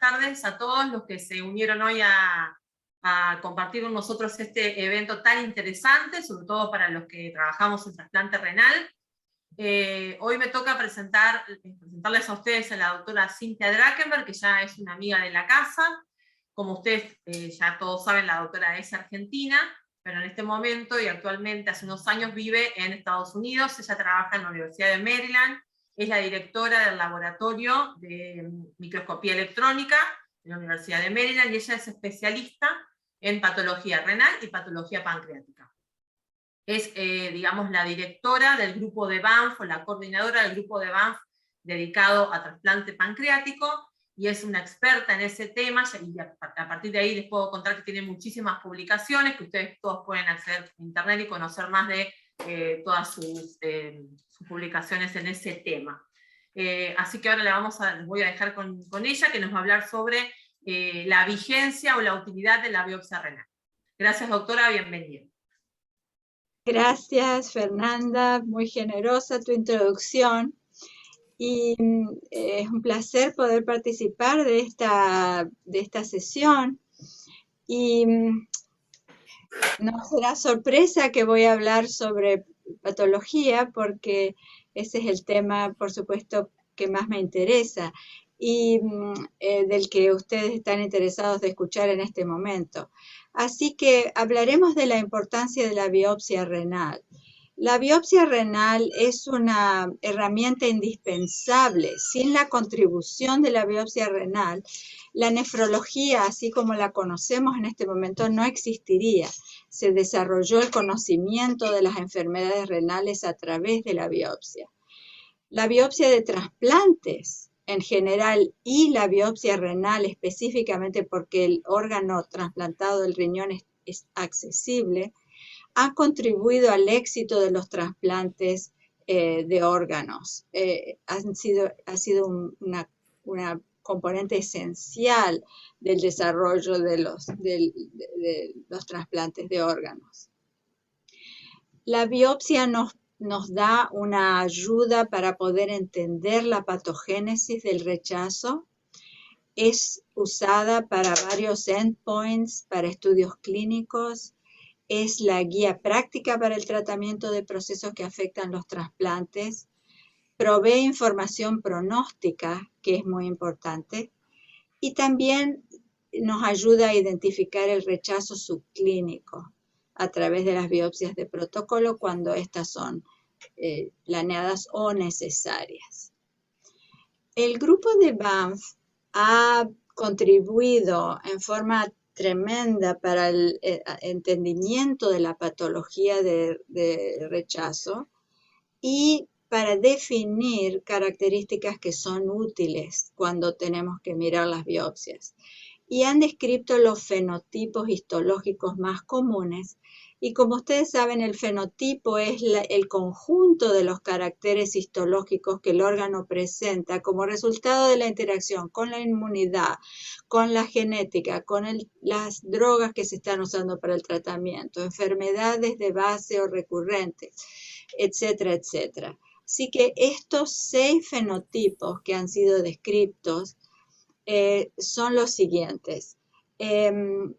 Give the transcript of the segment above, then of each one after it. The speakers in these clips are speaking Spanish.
tardes a todos los que se unieron hoy a compartir con nosotros este evento tan interesante, sobre todo para los que trabajamos en trasplante renal. Hoy me toca presentarles a ustedes a la doctora Cynthia Drakenberg, que ya es una amiga de la casa. Como ustedes ya todos saben, la doctora es argentina, pero en este momento y actualmente hace unos años vive en Estados Unidos. Ella trabaja en la Universidad de Maryland, es la directora del laboratorio de microscopía electrónica de la Universidad de Maryland, y ella es especialista en patología renal y patología pancreática. Es, digamos, la directora del grupo de Banff, o la coordinadora del grupo de Banff dedicado a trasplante pancreático, y es una experta en ese tema, y a partir de ahí les puedo contar que tiene muchísimas publicaciones, que ustedes todos pueden acceder a internet y conocer más de todas sus publicaciones en ese tema. Así que ahora les voy a dejar con ella, que nos va a hablar sobre la vigencia o la utilidad de la biopsia renal. Gracias, doctora, bienvenida. Gracias, Fernanda, muy generosa tu introducción. Y es un placer poder participar de esta sesión. Y no será sorpresa que voy a hablar sobre patología, porque ese es el tema, por supuesto, que más me interesa y del que ustedes están interesados de escuchar en este momento. Así que hablaremos de la importancia de la biopsia renal. La biopsia renal es una herramienta indispensable. Sin la contribución de la biopsia renal, la nefrología, así como la conocemos en este momento, no existiría. Se desarrolló el conocimiento de las enfermedades renales a través de la biopsia. La biopsia de trasplantes en general y la biopsia renal específicamente porque el órgano trasplantado del riñón es accesible, ha contribuido al éxito de los trasplantes de órganos. Ha sido una componente esencial del desarrollo de los trasplantes de órganos. La biopsia nos da una ayuda para poder entender la patogénesis del rechazo. Es usada para varios endpoints, para estudios clínicos. Es la guía práctica para el tratamiento de procesos que afectan los trasplantes. Provee información pronóstica, que es muy importante. Y también nos ayuda a identificar el rechazo subclínico a través de las biopsias de protocolo cuando estas son planeadas o necesarias. El grupo de Banff ha contribuido en forma tremenda para el entendimiento de la patología de rechazo y para definir características que son útiles cuando tenemos que mirar las biopsias. Y han descrito los fenotipos histológicos más comunes. Y como ustedes saben, el fenotipo es el conjunto de los caracteres histológicos que el órgano presenta como resultado de la interacción con la inmunidad, con la genética, con las drogas que se están usando para el tratamiento, enfermedades de base o recurrentes, etcétera, etcétera. Así que estos 6 fenotipos que han sido descritos son los siguientes.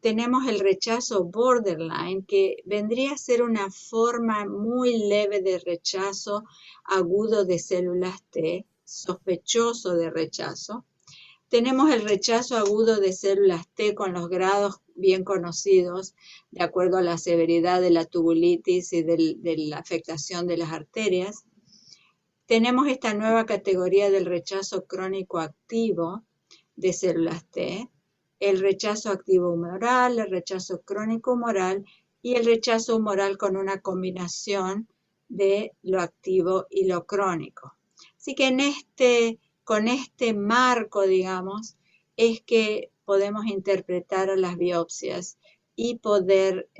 Tenemos el rechazo borderline, que vendría a ser una forma muy leve de rechazo agudo de células T, sospechoso de rechazo. Tenemos el rechazo agudo de células T con los grados bien conocidos, de acuerdo a la severidad de la tubulitis y de la afectación de las arterias. Tenemos esta nueva categoría del rechazo crónico activo de células T, el rechazo activo humoral, el rechazo crónico humoral y el rechazo humoral con una combinación de lo activo y lo crónico. Así que con este marco, digamos, es que podemos interpretar las biopsias y poder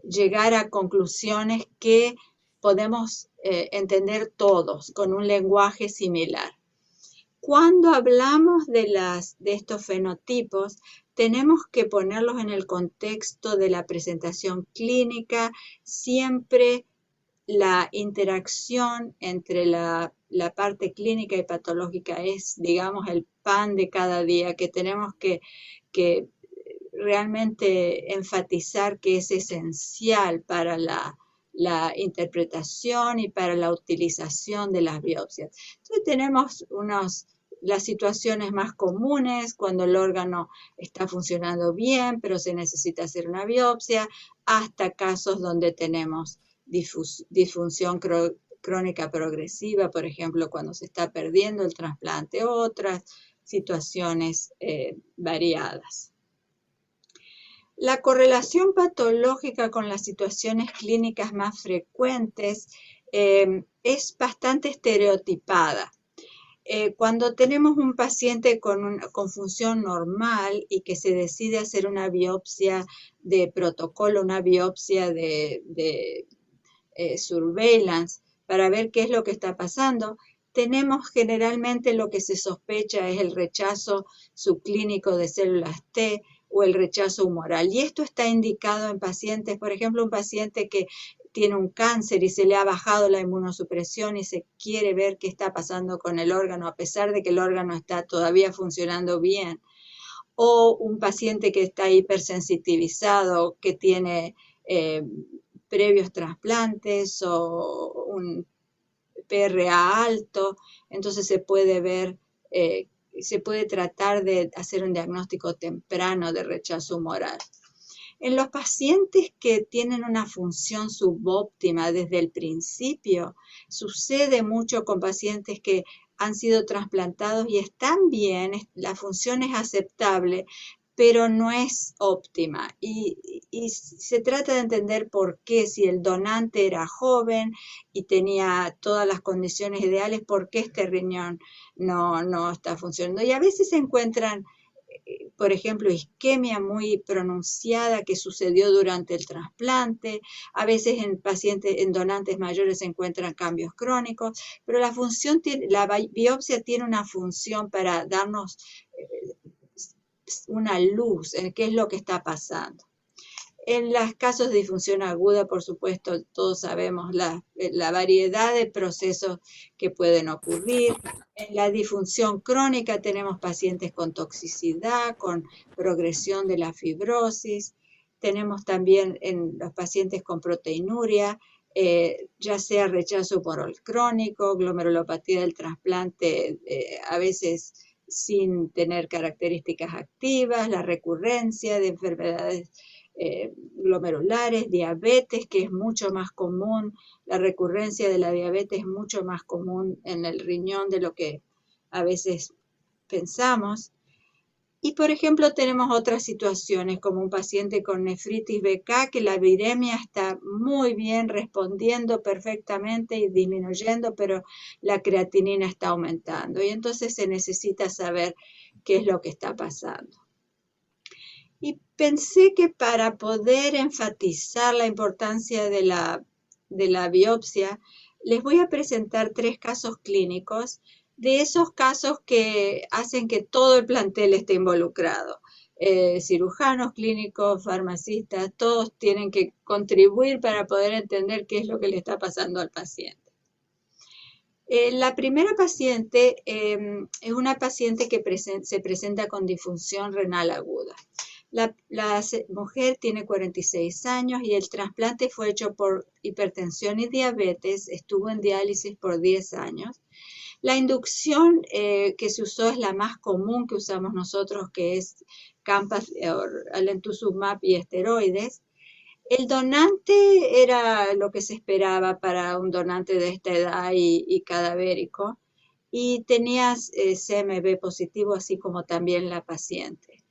llegar a conclusiones que podemos entender todos con un lenguaje similar. Cuando hablamos de estos fenotipos, tenemos que ponerlos en el contexto de la presentación clínica, siempre la interacción entre la parte clínica y patológica es, digamos, el pan de cada día que tenemos que realmente enfatizar que es esencial para la interpretación y para la utilización de las biopsias. Entonces tenemos las situaciones más comunes cuando el órgano está funcionando bien, pero se necesita hacer una biopsia, hasta casos donde tenemos disfunción crónica progresiva, por ejemplo, cuando se está perdiendo el trasplante, otras situaciones variadas. La correlación patológica con las situaciones clínicas más frecuentes es bastante estereotipada. Cuando tenemos un paciente con función normal y que se decide hacer una biopsia de protocolo, una biopsia de surveillance para ver qué es lo que está pasando, tenemos generalmente lo que se sospecha es el rechazo subclínico de células T o el rechazo humoral. Y esto está indicado en pacientes, por ejemplo, un paciente que tiene un cáncer y se le ha bajado la inmunosupresión y se quiere ver qué está pasando con el órgano, a pesar de que el órgano está todavía funcionando bien. O un paciente que está hipersensitivizado, que tiene previos trasplantes o un PRA alto, entonces se puede ver, se puede tratar de hacer un diagnóstico temprano de rechazo humoral. En los pacientes que tienen una función subóptima desde el principio, sucede mucho con pacientes que han sido trasplantados y están bien, la función es aceptable, pero no es óptima. Y se trata de entender por qué, si el donante era joven y tenía todas las condiciones ideales, por qué este riñón no está funcionando. Y a veces se encuentran, por ejemplo, isquemia muy pronunciada que sucedió durante el trasplante. A veces en pacientes, en donantes mayores se encuentran cambios crónicos, pero la biopsia tiene una función para darnos una luz en qué es lo que está pasando. En los casos de disfunción aguda, por supuesto, todos sabemos la variedad de procesos que pueden ocurrir. En la disfunción crónica tenemos pacientes con toxicidad, con progresión de la fibrosis. Tenemos también en los pacientes con proteinuria, ya sea rechazo por crónico, glomerulopatía del trasplante, a veces sin tener características activas, la recurrencia de enfermedades glomerulares, diabetes, que es mucho más común, la recurrencia de la diabetes es mucho más común en el riñón de lo que a veces pensamos. Y, por ejemplo, tenemos otras situaciones, como un paciente con nefritis BK, que la viremia está muy bien, respondiendo perfectamente y disminuyendo, pero la creatinina está aumentando. Y entonces se necesita saber qué es lo que está pasando. Y pensé que para poder enfatizar la importancia de la biopsia, les voy a presentar 3 casos clínicos de esos casos que hacen que todo el plantel esté involucrado. Cirujanos, clínicos, farmacistas, todos tienen que contribuir para poder entender qué es lo que le está pasando al paciente. La primera paciente es una paciente que se presenta con disfunción renal aguda. La mujer tiene 46 años y el trasplante fue hecho por hipertensión y diabetes, estuvo en diálisis por 10 años. La inducción que se usó es la más común que usamos nosotros, que es alemtuzumab y esteroides. El donante era lo que se esperaba para un donante de esta edad y cadavérico, y tenía CMV positivo, así como también la paciente.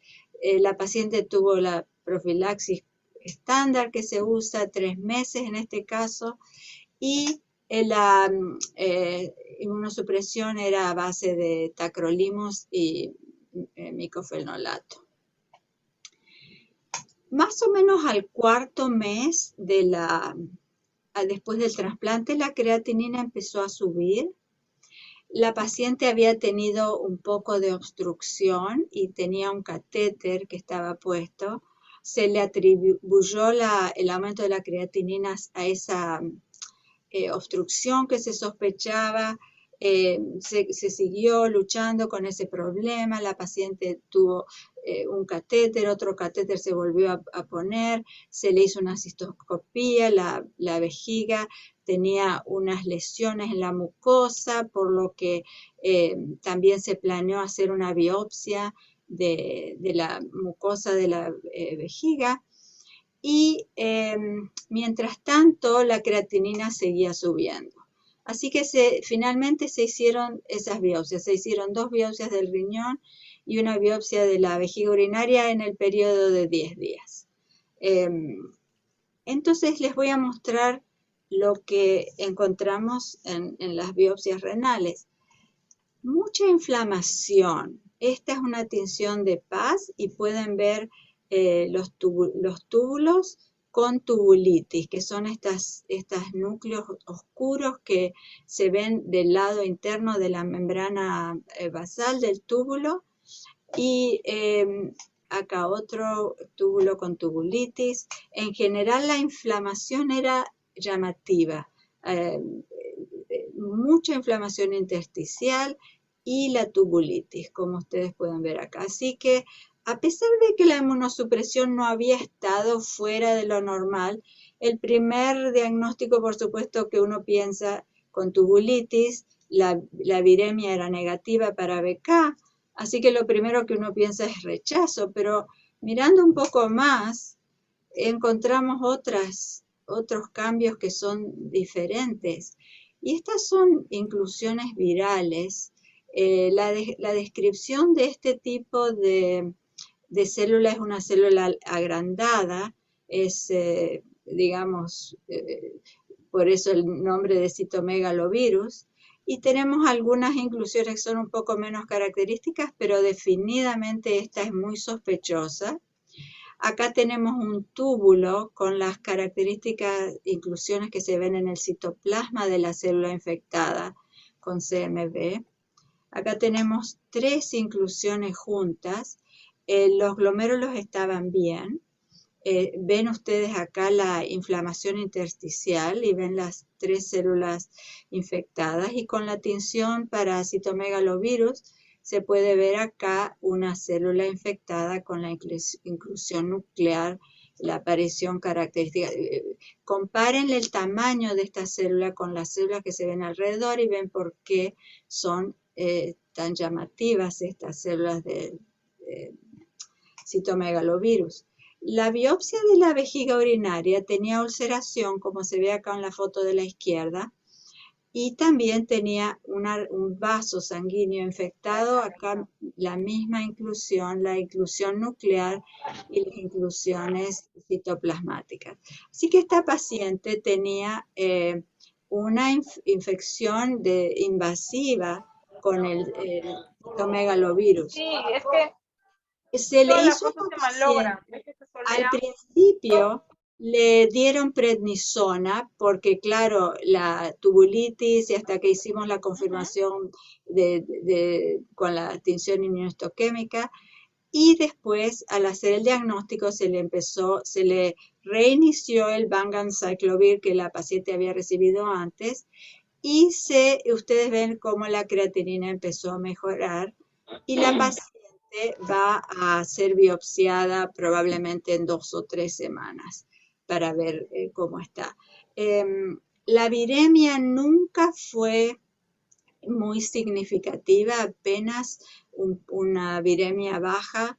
La paciente tuvo la profilaxis estándar que se usa 3 meses en este caso, y la inmunosupresión era a base de tacrolimus y micofenolato. Más o menos al 4.º mes después del trasplante, la creatinina empezó a subir. La paciente había tenido un poco de obstrucción y tenía un catéter que estaba puesto. Se le atribuyó el aumento de la creatinina a esa obstrucción que se sospechaba, se siguió luchando con ese problema, la paciente tuvo un catéter, otro catéter se volvió a poner, se le hizo una cistoscopía, la vejiga tenía unas lesiones en la mucosa, por lo que también se planeó hacer una biopsia de la mucosa de la vejiga. Y mientras tanto la creatinina seguía subiendo. Así que finalmente se hicieron esas biopsias, se hicieron 2 biopsias del riñón y una biopsia de la vejiga urinaria en el periodo de 10 días. Entonces les voy a mostrar lo que encontramos en las biopsias renales. Mucha inflamación. Esta es una tinción de Paz y pueden ver los túbulos con tubulitis, que son estos núcleos oscuros que se ven del lado interno de la membrana basal del túbulo. Y acá otro túbulo con tubulitis. En general la inflamación era llamativa. Mucha inflamación intersticial y la tubulitis, como ustedes pueden ver acá. Así que a pesar de que la inmunosupresión no había estado fuera de lo normal, el primer diagnóstico, por supuesto, que uno piensa con tubulitis, la viremia era negativa para BK, así que lo primero que uno piensa es rechazo, pero mirando un poco más, encontramos otros cambios que son diferentes. Y estas son inclusiones virales. La descripción de este tipo de célula es una célula agrandada, es, digamos, por eso el nombre de citomegalovirus. Y tenemos algunas inclusiones que son un poco menos características, pero definitivamente esta es muy sospechosa. Acá tenemos un túbulo con las características inclusiones que se ven en el citoplasma de la célula infectada con CMV. Acá tenemos 3 inclusiones juntas. Los glomérulos estaban bien. Ven ustedes acá la inflamación intersticial y ven las 3 células infectadas. Y con la tinción para citomegalovirus se puede ver acá una célula infectada con la inclusión nuclear, la aparición característica. Comparen el tamaño de esta célula con las células que se ven alrededor y ven por qué son tan llamativas estas células de citomegalovirus. La biopsia de la vejiga urinaria tenía ulceración, como se ve acá en la foto de la izquierda, y también tenía un vaso sanguíneo infectado, acá la misma inclusión, la inclusión nuclear y las inclusiones citoplasmáticas. Así que esta paciente tenía una infección invasiva con el citomegalovirus. Sí, es que se le todas las hizo a cosas esta se malogran. paciente, al principio le dieron prednisona porque claro, la tubulitis y hasta que hicimos la confirmación con la tinción inmunohistoquímica y después al hacer el diagnóstico se le reinició el Vanganciclovir que la paciente había recibido antes y ustedes ven cómo la creatinina empezó a mejorar y la paciente va a ser biopsiada probablemente en 2 o 3 semanas para ver cómo está. La viremia nunca fue muy significativa, apenas una viremia baja,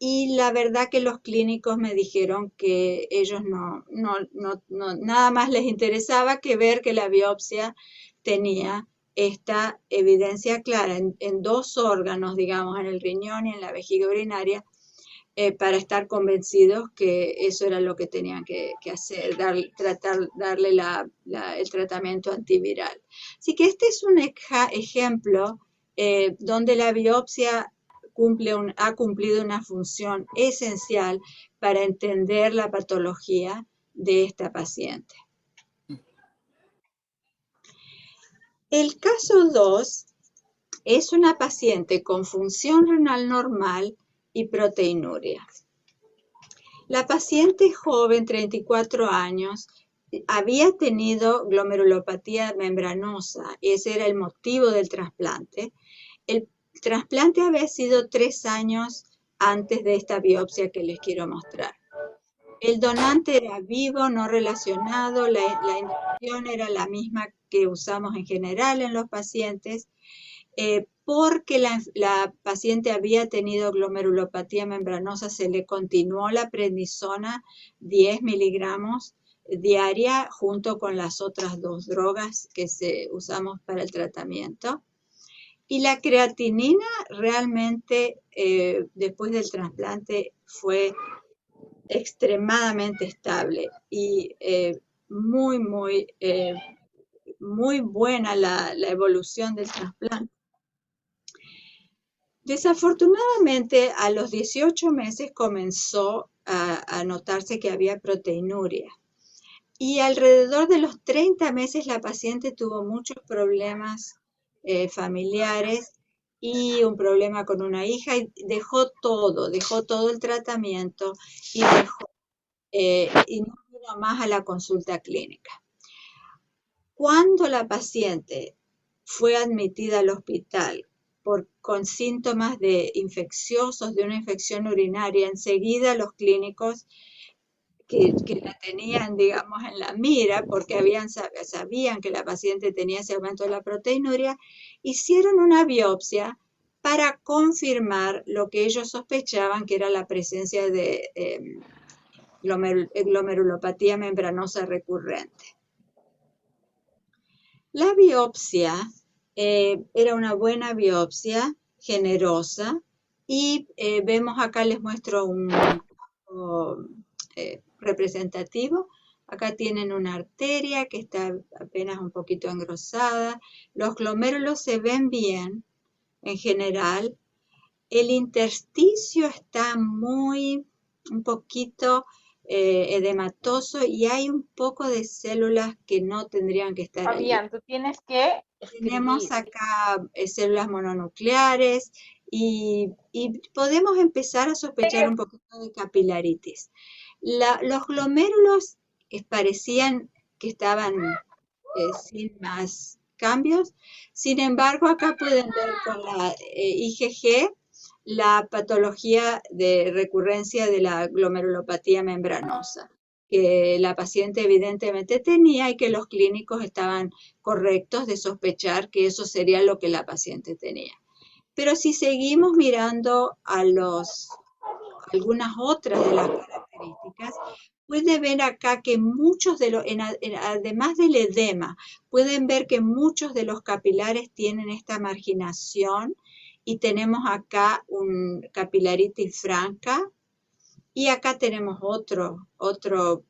y la verdad que los clínicos me dijeron que ellos nada más les interesaba que ver que la biopsia tenía esta evidencia clara en 2 órganos, digamos, en el riñón y en la vejiga urinaria, para estar convencidos que eso era lo que tenían que hacer, darle el tratamiento antiviral. Así que este es un ejemplo donde la biopsia ha cumplido una función esencial para entender la patología de esta paciente. El caso 2 es una paciente con función renal normal y proteinuria. La paciente joven, 34 años, había tenido glomerulopatía membranosa, ese era el motivo del trasplante. El trasplante había sido 3 años antes de esta biopsia que les quiero mostrar. El donante era vivo, no relacionado, la inducción era la misma que usamos en general en los pacientes, porque la paciente había tenido glomerulopatía membranosa, se le continuó la prednisona 10 miligramos diaria junto con las otras 2 drogas que usamos para el tratamiento. Y la creatinina realmente después del trasplante fue extremadamente estable y muy buena la evolución del trasplante. Desafortunadamente, a los 18 meses comenzó a notarse que había proteinuria. Y alrededor de los 30 meses la paciente tuvo muchos problemas familiares y un problema con una hija y dejó todo el tratamiento y no vino más a la consulta clínica. Cuando la paciente fue admitida al hospital con síntomas infecciosos de una infección urinaria, enseguida los clínicos que la tenían, digamos, en la mira, porque sabían que la paciente tenía ese aumento de la proteinuria, hicieron una biopsia para confirmar lo que ellos sospechaban que era la presencia de glomerulopatía membranosa recurrente. La biopsia era una buena biopsia, generosa, y vemos acá, les muestro un representativo. Acá tienen una arteria que está apenas un poquito engrosada. Los glomérulos se ven bien en general. El intersticio está un poquito edematoso y hay un poco de células que no tendrían que estar allí. Fabián, tú tienes que Tenemos acá células mononucleares y podemos empezar a sospechar un poquito de capilaritis. Los glomérulos parecían que estaban sin más cambios. Sin embargo, acá pueden ver con la IgG la patología de recurrencia de la glomerulopatía membranosa, que la paciente evidentemente tenía y que los clínicos estaban correctos de sospechar que eso sería lo que la paciente tenía. Pero si seguimos mirando algunas otras de las características, puede ver acá que muchos de los, además del edema, pueden ver que muchos de los capilares tienen esta marginación y tenemos acá un capilaritis franca y acá tenemos otro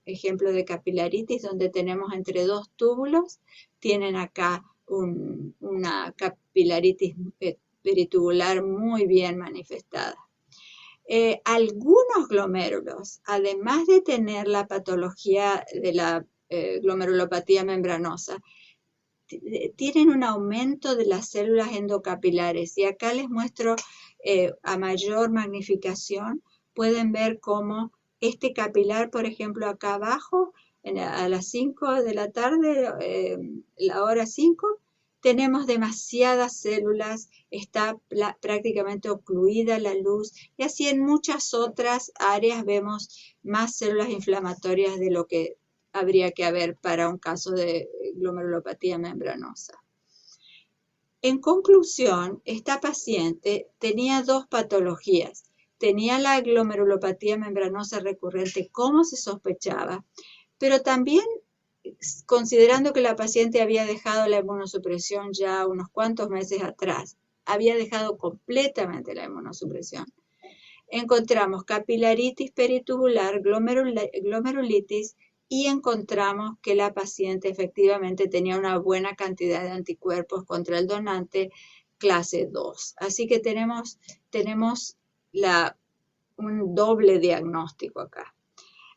ejemplo de capilaritis donde tenemos entre 2 túbulos, tienen acá una capilaritis peritubular muy bien manifestada. Algunos glomérulos, además de tener la patología de la glomerulopatía membranosa, tienen un aumento de las células endocapilares. Y acá les muestro a mayor magnificación, pueden ver cómo este capilar, por ejemplo, acá abajo, a las 5 de la tarde, la hora 5, tenemos demasiadas células, está prácticamente ocluida la luz, y así en muchas otras áreas vemos más células inflamatorias de lo que habría que haber para un caso de glomerulopatía membranosa. En conclusión, esta paciente tenía 2 patologías. Tenía la glomerulopatía membranosa recurrente como se sospechaba, pero también considerando que la paciente había dejado la inmunosupresión ya unos cuantos meses atrás, había dejado completamente la inmunosupresión, encontramos capilaritis peritubular, glomerulitis, y encontramos que la paciente efectivamente tenía una buena cantidad de anticuerpos contra el donante clase 2. Así que tenemos un doble diagnóstico acá.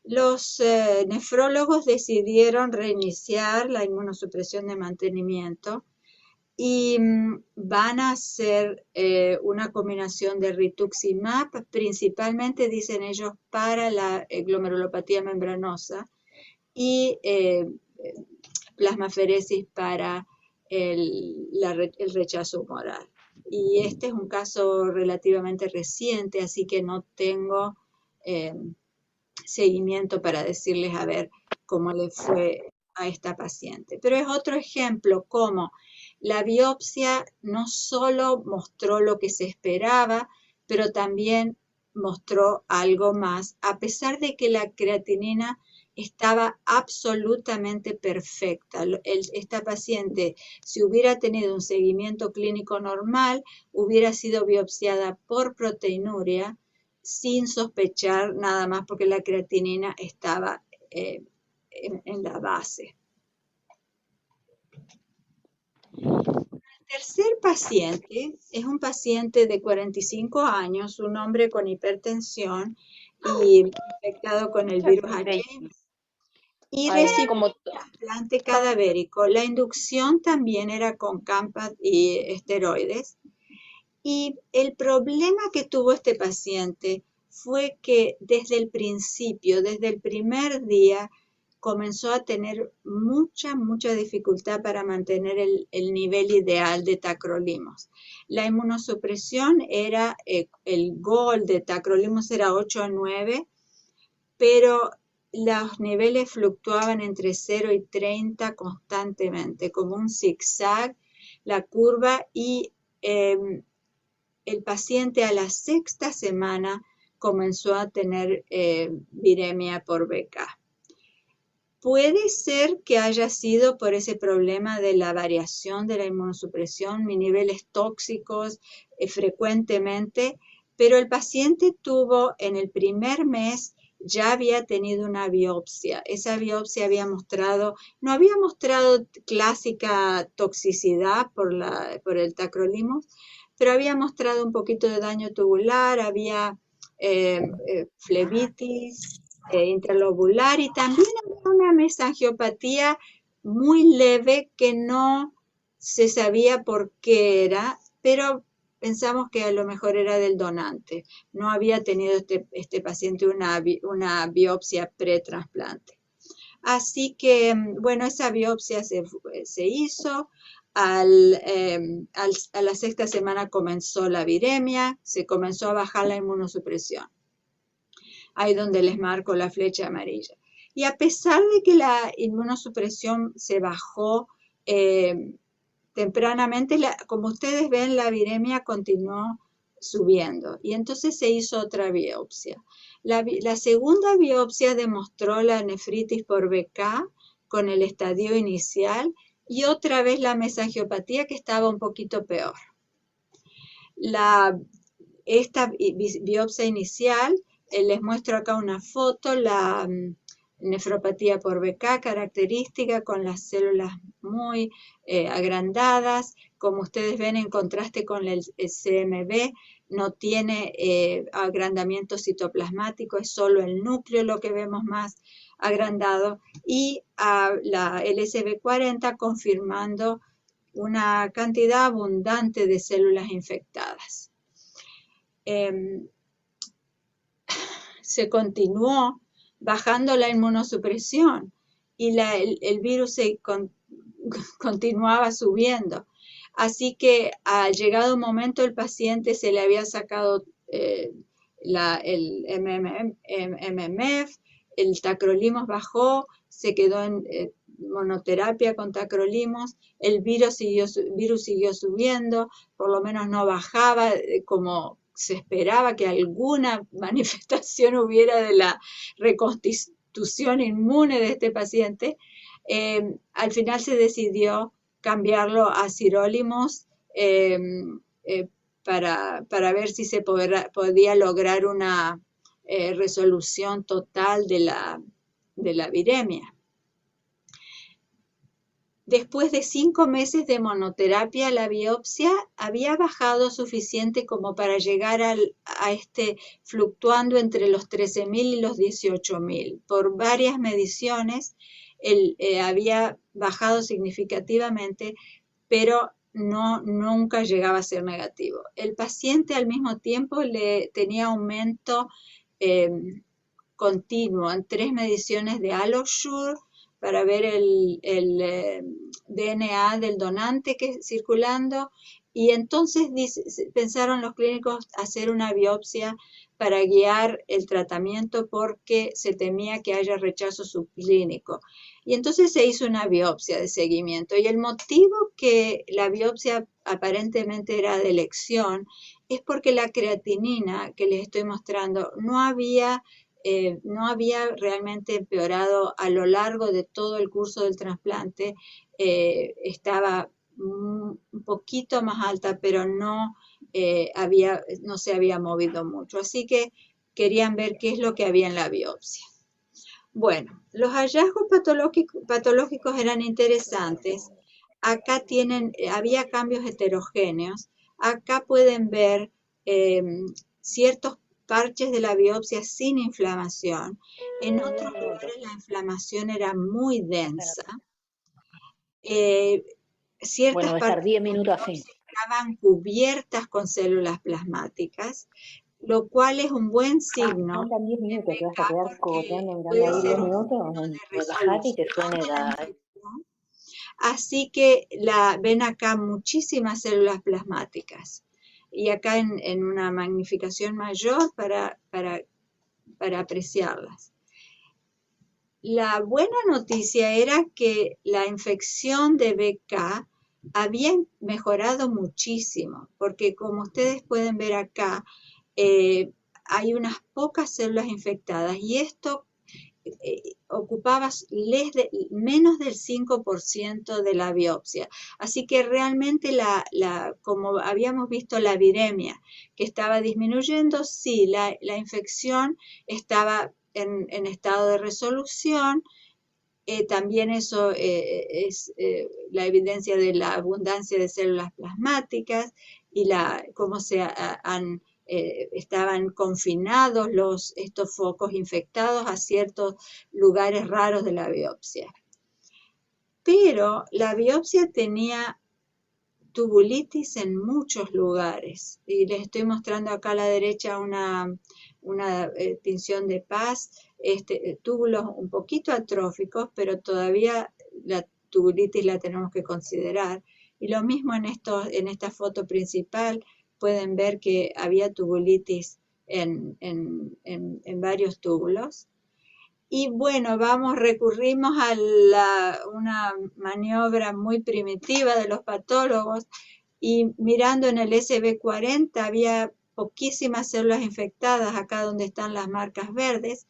Los nefrólogos decidieron reiniciar la inmunosupresión de mantenimiento y van a hacer una combinación de rituximab, principalmente, dicen ellos, para la glomerulopatía membranosa, y plasmaferesis para el rechazo humoral. Y este es un caso relativamente reciente, así que no tengo seguimiento para decirles a ver cómo le fue a esta paciente. Pero es otro ejemplo cómo la biopsia no solo mostró lo que se esperaba, pero también mostró algo más, a pesar de que la creatinina estaba absolutamente perfecta. Esta paciente, si hubiera tenido un seguimiento clínico normal, hubiera sido biopsiada por proteinuria sin sospechar nada más porque la creatinina estaba en la base. El tercer paciente es un paciente de 45 años, un hombre con hipertensión y infectado con el virus HIV. Y recibió un trasplante cadavérico. La inducción también era con Campad y esteroides. Y el problema que tuvo este paciente fue que desde el principio, desde el primer día, comenzó a tener mucha dificultad para mantener el nivel ideal de tacrolimus. La inmunosupresión era, el goal de tacrolimus era 8 a 9, pero los niveles fluctuaban entre 0 y 30 constantemente, como un zigzag, la curva, y el paciente a la sexta semana comenzó a tener viremia por BK. Puede ser que haya sido por ese problema de la variación de la inmunosupresión, mis niveles tóxicos frecuentemente, pero el paciente tuvo en el primer mes, ya había tenido una biopsia. Esa biopsia había mostrado, no había mostrado clásica toxicidad por el tacrolimus, pero había mostrado un poquito de daño tubular, había flebitis intralobular y también había una mesangiopatía muy leve que no se sabía por qué era, pero pensamos que a lo mejor era del donante. No había tenido este paciente una biopsia pretrasplante. Así que, bueno, esa biopsia se hizo. A la sexta semana comenzó la viremia, se comenzó a bajar la inmunosupresión. Ahí donde les marco la flecha amarilla. Y a pesar de que la inmunosupresión se bajó tempranamente, como ustedes ven, la viremia continuó subiendo. Y entonces se hizo otra biopsia. La segunda biopsia demostró la nefritis por BK con el estadio inicial y otra vez la mesangiopatía que estaba un poquito peor. Esta biopsia inicial, les muestro acá una foto, la nefropatía por BK característica con las células muy agrandadas. Como ustedes ven, en contraste con el CMV, no tiene agrandamiento citoplasmático, es solo el núcleo lo que vemos más agrandado, y el SB40 confirmando una cantidad abundante de células infectadas. Se continuó bajando la inmunosupresión y el virus continuaba subiendo. Así que al llegado un momento el paciente se le había sacado el MMF, el tacrolimus bajó, se quedó en monoterapia con tacrolimus, el virus siguió subiendo, por lo menos no bajaba como se esperaba que alguna manifestación hubiera de la reconstitución inmune de este paciente. Al final se decidió cambiarlo a sirolimus para ver si se podía lograr una resolución total de la viremia. Después de 5 meses de monoterapia, la biopsia había bajado suficiente como para llegar a fluctuando entre los 13.000 y los 18.000. Por varias mediciones había bajado significativamente, pero nunca llegaba a ser negativo. El paciente al mismo tiempo tenía aumento continuo en 3 mediciones de AlloSure, para ver el DNA del donante que circulando, y entonces pensaron los clínicos hacer una biopsia para guiar el tratamiento porque se temía que haya rechazo subclínico. Y entonces se hizo una biopsia de seguimiento. Y el motivo que la biopsia aparentemente era de elección es porque la creatinina que les estoy mostrando no había realmente empeorado a lo largo de todo el curso del trasplante. Estaba un poquito más alta, pero no se había movido mucho. Así que querían ver qué es lo que había en la biopsia. Bueno, los hallazgos patológicos eran interesantes. Acá había cambios heterogéneos. Acá pueden ver ciertos parches de la biopsia sin inflamación. En otros lugares la inflamación era muy densa. Ciertas partes de la biopsia estaban cubiertas con células plasmáticas, lo cual es un buen signo. Faltan 10 minutos, te vas a quedar cogoteando mirando puede ahí ser 10 un minutos, signo de relajate y te resolución suene de la la... infección. Así que ven acá muchísimas células plasmáticas. Y acá en una magnificación mayor para apreciarlas. La buena noticia era que la infección de BK había mejorado muchísimo, porque como ustedes pueden ver acá, hay unas pocas células infectadas y esto ocupaba menos del 5% de la biopsia. Así que realmente, como habíamos visto la viremia, que estaba disminuyendo, sí, la infección estaba en estado de resolución. También eso es la evidencia de la abundancia de células plasmáticas y cómo estaban confinados estos focos infectados a ciertos lugares raros de la biopsia. Pero la biopsia tenía tubulitis en muchos lugares. Y les estoy mostrando acá a la derecha una tinción de Paz, túbulos un poquito atróficos, pero todavía la tubulitis la tenemos que considerar. Y lo mismo en esta foto principal, pueden ver que había tubulitis en varios túbulos. Y bueno, recurrimos a una maniobra muy primitiva de los patólogos, y mirando en el SB40 había poquísimas células infectadas, acá donde están las marcas verdes,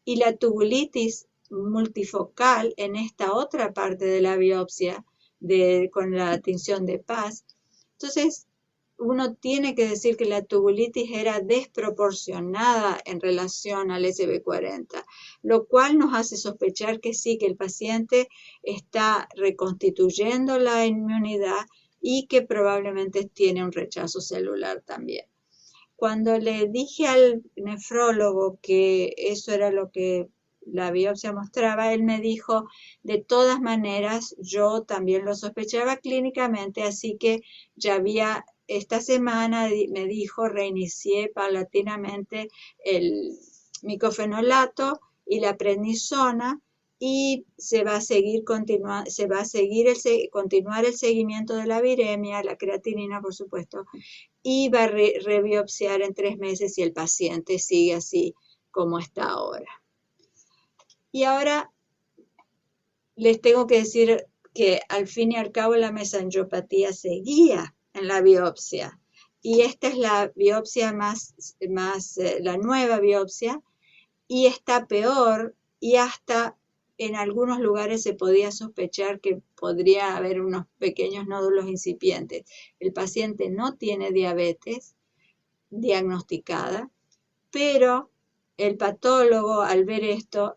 y la tubulitis multifocal en esta otra parte de la biopsia con la tinción de Paz. Entonces, uno tiene que decir que la tubulitis era desproporcionada en relación al SB40, lo cual nos hace sospechar que sí, que el paciente está reconstituyendo la inmunidad y que probablemente tiene un rechazo celular también. Cuando le dije al nefrólogo que eso era lo que la biopsia mostraba, él me dijo, de todas maneras, yo también lo sospechaba clínicamente, así que ya había, esta semana me dijo, reinicié paulatinamente el micofenolato y la prednisona, y se va a continuar el seguimiento de la viremia, la creatinina, por supuesto, y va a rebiopsiar en 3 meses si el paciente sigue así como está ahora. Y ahora les tengo que decir que al fin y al cabo la mesangiopatía seguía en la biopsia. Y esta es la biopsia la nueva biopsia, y está peor, y hasta en algunos lugares se podía sospechar que podría haber unos pequeños nódulos incipientes. El paciente no tiene diabetes diagnosticada, pero el patólogo, al ver esto,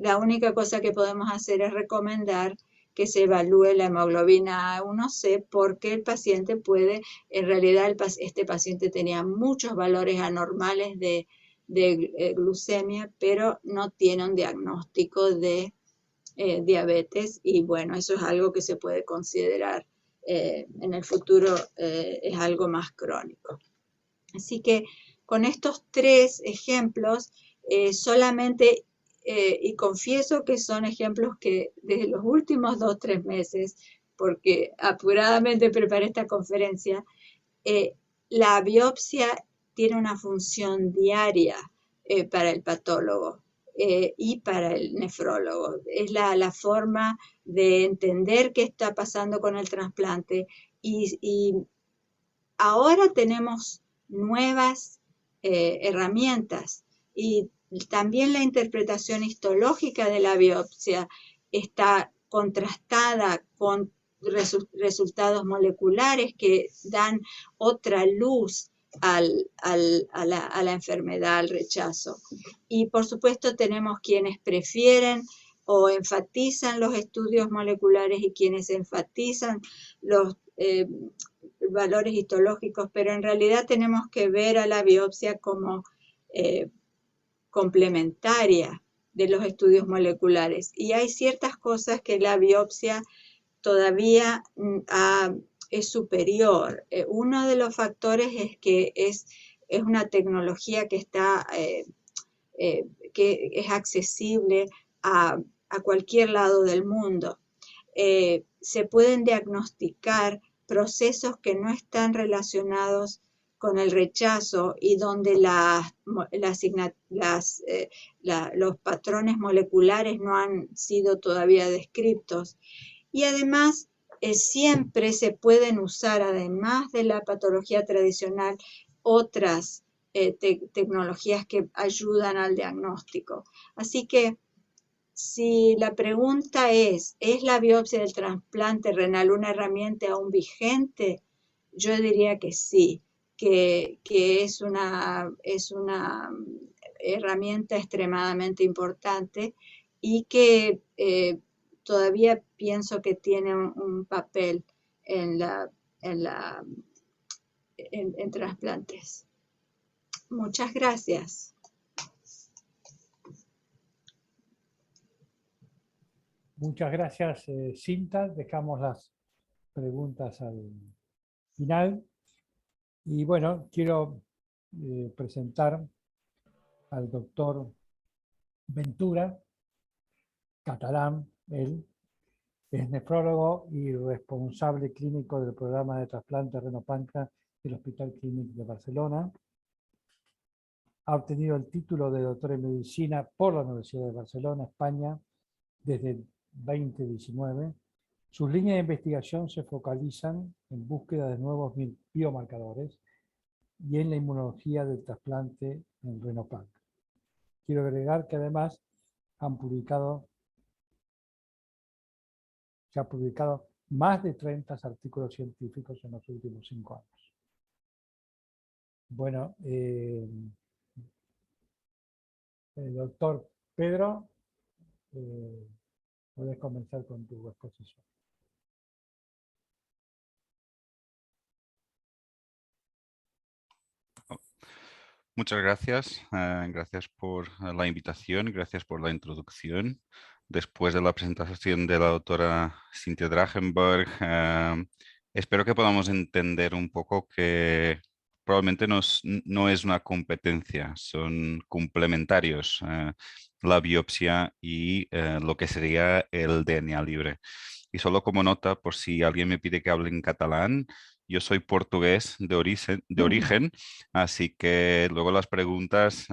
la única cosa que podemos hacer es recomendar que se evalúe la hemoglobina A1C, porque el paciente puede, en realidad este paciente tenía muchos valores anormales de glucemia, pero no tiene un diagnóstico de diabetes, y bueno, eso es algo que se puede considerar en el futuro, es algo más crónico. Así que con estos 3 ejemplos solamente y confieso que son ejemplos que desde los últimos 2 o 3 meses, porque apuradamente preparé esta conferencia, la biopsia tiene una función diaria para el patólogo y para el nefrólogo. Es la forma de entender qué está pasando con el trasplante y ahora tenemos nuevas herramientas y también la interpretación histológica de la biopsia está contrastada con resultados moleculares que dan otra luz a la enfermedad, al rechazo. Y por supuesto tenemos quienes prefieren o enfatizan los estudios moleculares y quienes enfatizan los valores histológicos, pero en realidad tenemos que ver a la biopsia como complementaria de los estudios moleculares. Y hay ciertas cosas que la biopsia todavía es superior. Uno de los factores es que es una tecnología que está que es accesible a cualquier lado del mundo. Se pueden diagnosticar procesos que no están relacionados con el rechazo y donde los patrones moleculares no han sido todavía descritos. Y además, siempre se pueden usar, además de la patología tradicional, otras tecnologías que ayudan al diagnóstico. Así que, si la pregunta es la biopsia del trasplante renal una herramienta aún vigente? Yo diría que sí, que es una herramienta extremadamente importante y que todavía pienso que tiene un papel en trasplantes. Muchas gracias. Muchas gracias, Cinta. Dejamos las preguntas al final. Y bueno, quiero presentar al doctor Ventura, catalán. Él es nefrólogo y responsable clínico del programa de trasplante renopáncreas del Hospital Clínic de Barcelona. Ha obtenido el título de doctor en medicina por la Universidad de Barcelona, España, desde 2019. Sus líneas de investigación se focalizan en búsqueda de nuevos biomarcadores y en la inmunología del trasplante en renopáncreas. Quiero agregar que además se han publicado más de 30 artículos científicos en los últimos 5 años. Bueno, el doctor Pedro, puedes comenzar con tu exposición. Muchas gracias. Gracias por la invitación, gracias por la introducción. Después de la presentación de la doctora Cynthia Drachenberg, espero que podamos entender un poco que probablemente no es una competencia, son complementarios la biopsia y lo que sería el DNA libre. Y solo como nota, por si alguien me pide que hable en catalán, yo soy portugués de origen, así que luego las preguntas,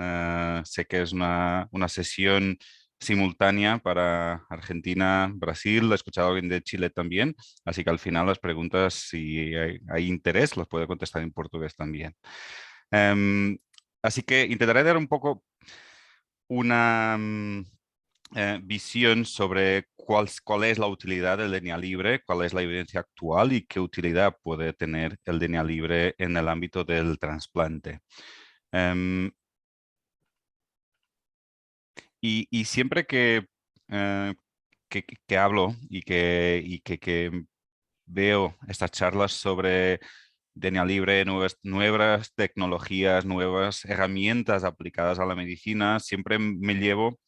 sé que es una sesión simultánea para Argentina, Brasil, he escuchado a alguien de Chile también, así que al final las preguntas, si hay interés, las puedo contestar en portugués también. Así que intentaré dar un poco una visión sobre cuál es la utilidad del DNA libre, cuál es la evidencia actual y qué utilidad puede tener el DNA libre en el ámbito del trasplante. Y siempre que hablo y que veo estas charlas sobre DNA libre, nuevas tecnologías, nuevas herramientas aplicadas a la medicina, siempre me llevo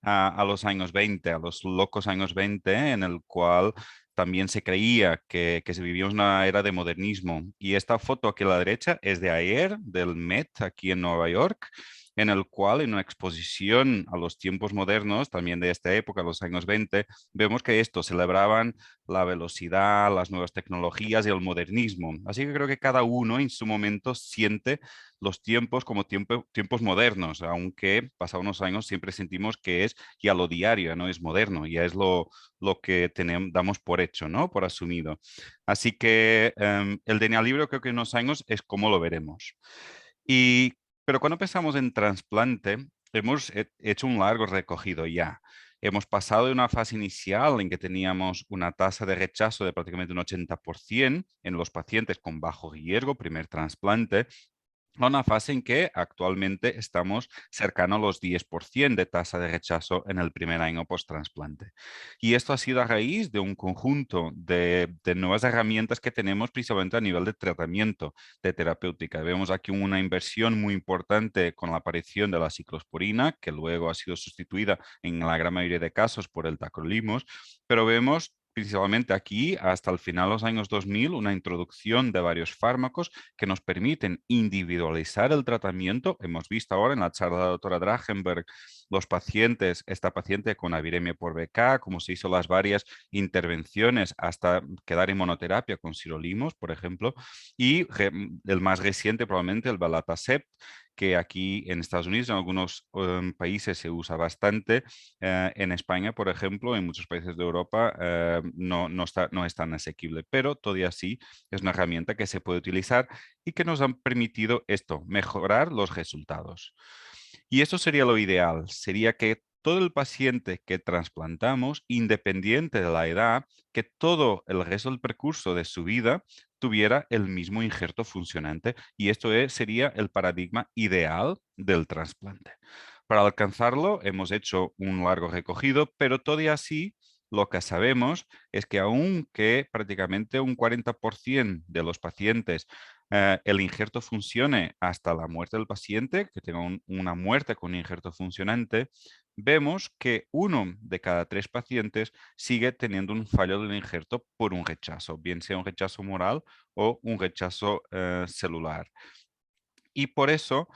a los años 20, a los locos años 20, en el cual también se creía que se vivía una era de modernismo. Y esta foto aquí a la derecha es de ayer, del Met, aquí en Nueva York, en el cual en una exposición a los tiempos modernos, también de esta época, los años 20, vemos que estos celebraban la velocidad, las nuevas tecnologías y el modernismo. Así que creo que cada uno en su momento siente los tiempos como tiempos modernos, aunque pasados unos años siempre sentimos que es ya lo diario, no es moderno, ya es lo que damos por hecho, ¿no? Por asumido. Así que el DNA libre creo que en unos años es como lo veremos. Pero cuando pensamos en trasplante, hemos hecho un largo recorrido ya. Hemos pasado de una fase inicial en que teníamos una tasa de rechazo de prácticamente un 80% en los pacientes con bajo riesgo, primer trasplante, a una fase en que actualmente estamos cercano a los 10% de tasa de rechazo en el primer año post-trasplante. Y esto ha sido a raíz de un conjunto de nuevas herramientas que tenemos principalmente a nivel de tratamiento, de terapéutica. Vemos aquí una inversión muy importante con la aparición de la ciclosporina, que luego ha sido sustituida en la gran mayoría de casos por el tacrolimus, pero vemos principalmente aquí, hasta el final de los años 2000, una introducción de varios fármacos que nos permiten individualizar el tratamiento. Hemos visto ahora en la charla de la doctora Drachenberg los pacientes, esta paciente con aviremia por BK, cómo se hizo las varias intervenciones hasta quedar en monoterapia con sirolimus, por ejemplo, y el más reciente probablemente el belatacept, que aquí en Estados Unidos, en algunos países se usa bastante. En España, por ejemplo, en muchos países de Europa no es tan asequible, pero todavía sí es una herramienta que se puede utilizar y que nos han permitido esto, mejorar los resultados. Y esto sería lo ideal, sería que todo el paciente que trasplantamos, independiente de la edad, que todo el resto del percurso de su vida tuviera el mismo injerto funcionante. Y esto sería el paradigma ideal del trasplante. Para alcanzarlo hemos hecho un largo recogido, pero todavía así lo que sabemos es que aunque prácticamente un 40% de los pacientes el injerto funcione hasta la muerte del paciente, que tenga una muerte con un injerto funcionante, vemos que 1 de cada 3 pacientes sigue teniendo un fallo del injerto por un rechazo, bien sea un rechazo moral o un rechazo celular. Y por eso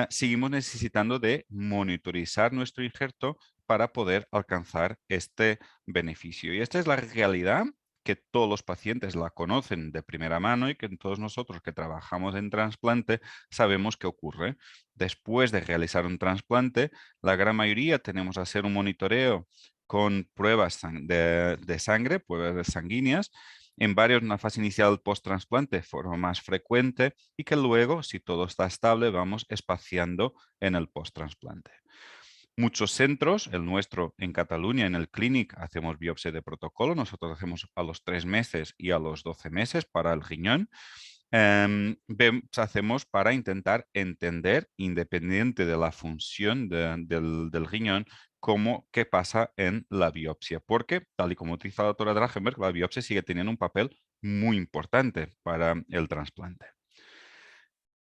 seguimos necesitando de monitorizar nuestro injerto para poder alcanzar este beneficio. Y esta es la realidad que todos los pacientes la conocen de primera mano y que todos nosotros que trabajamos en trasplante sabemos que ocurre. Después de realizar un trasplante, la gran mayoría tenemos que hacer un monitoreo con pruebas de sangre, pruebas sanguíneas, en varios en la fase inicial post-trasplante de forma más frecuente y que luego, si todo está estable, vamos espaciando en el post-trasplante. Muchos centros, el nuestro en Cataluña, en el Clínic, hacemos biopsia de protocolo. Nosotros hacemos a los 3 meses y a los 12 meses para el riñón. Hacemos para intentar entender, independiente de la función del riñón, qué pasa en la biopsia. Porque, tal y como utiliza la doctora Drachenberg, la biopsia sigue teniendo un papel muy importante para el trasplante.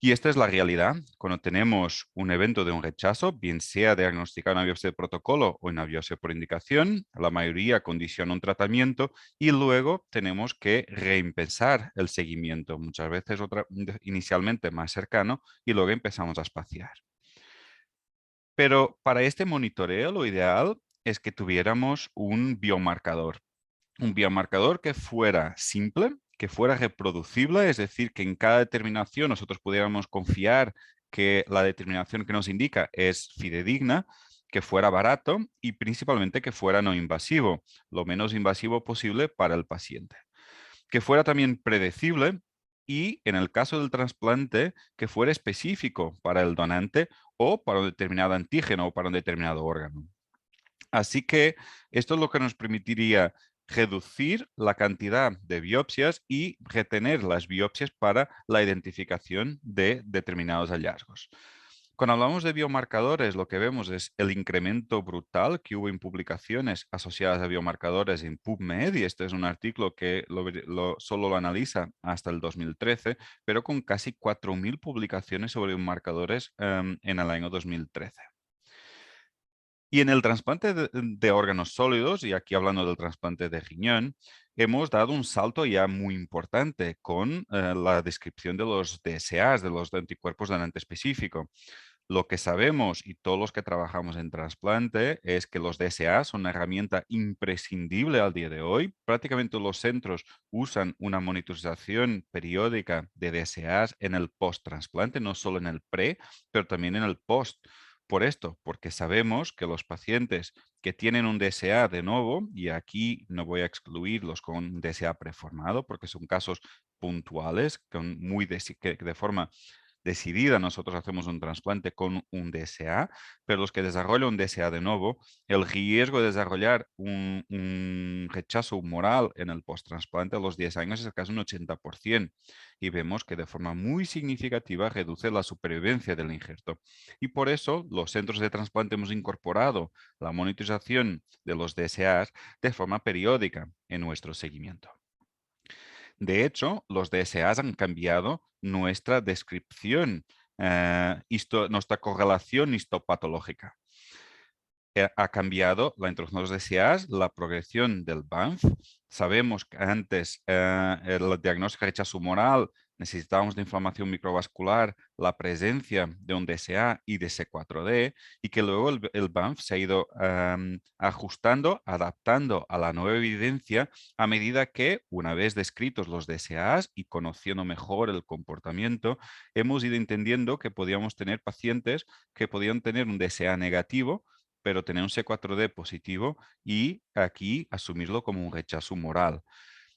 Y esta es la realidad. Cuando tenemos un evento de un rechazo, bien sea diagnosticar una biopsia de protocolo o una biopsia por indicación, la mayoría condiciona un tratamiento y luego tenemos que reempezar el seguimiento, muchas veces inicialmente más cercano y luego empezamos a espaciar. Pero para este monitoreo lo ideal es que tuviéramos un biomarcador que fuera simple, que fuera reproducible, es decir, que en cada determinación nosotros pudiéramos confiar que la determinación que nos indica es fidedigna, que fuera barato y principalmente que fuera no invasivo, lo menos invasivo posible para el paciente. Que fuera también predecible y, en el caso del trasplante, que fuera específico para el donante o para un determinado antígeno o para un determinado órgano. Así que esto es lo que nos permitiría reducir la cantidad de biopsias y retener las biopsias para la identificación de determinados hallazgos. Cuando hablamos de biomarcadores, lo que vemos es el incremento brutal que hubo en publicaciones asociadas a biomarcadores en PubMed, y este es un artículo que solo lo analiza hasta el 2013, pero con casi 4.000 publicaciones sobre biomarcadores en el año 2013. Y en el trasplante de órganos sólidos, y aquí hablando del trasplante de riñón, hemos dado un salto ya muy importante con la descripción de los DSAs, de los anticuerpos donante específico. Lo que sabemos, y todos los que trabajamos en trasplante, es que los DSA son una herramienta imprescindible al día de hoy. Prácticamente los centros usan una monitorización periódica de DSAs en el post-trasplante, no solo en el pre, pero también en el post. Por esto, porque sabemos que los pacientes que tienen un DSA de nuevo, y aquí no voy a excluirlos con un DSA preformado, porque son casos puntuales, que de forma decidida nosotros hacemos un trasplante con un DSA, pero los que desarrollan un DSA de nuevo, el riesgo de desarrollar un rechazo humoral en el post-trasplante a los 10 años es casi un 80%, y vemos que de forma muy significativa reduce la supervivencia del injerto. Y por eso los centros de trasplante hemos incorporado la monitorización de los DSAs de forma periódica en nuestro seguimiento. De hecho, los DSAs han cambiado nuestra descripción, nuestra correlación histopatológica. Ha cambiado la introducción de los DSAs, la progresión del BANF. Sabemos que antes el diagnóstico de rechazo humoral necesitábamos de inflamación microvascular, la presencia de un DSA y de C4D, y que luego el BANF se ha ido ajustando, adaptando a la nueva evidencia a medida que, una vez descritos los DSAs y conociendo mejor el comportamiento, hemos ido entendiendo que podíamos tener pacientes que podían tener un DSA negativo, pero tener un C4D positivo y aquí asumirlo como un rechazo humoral.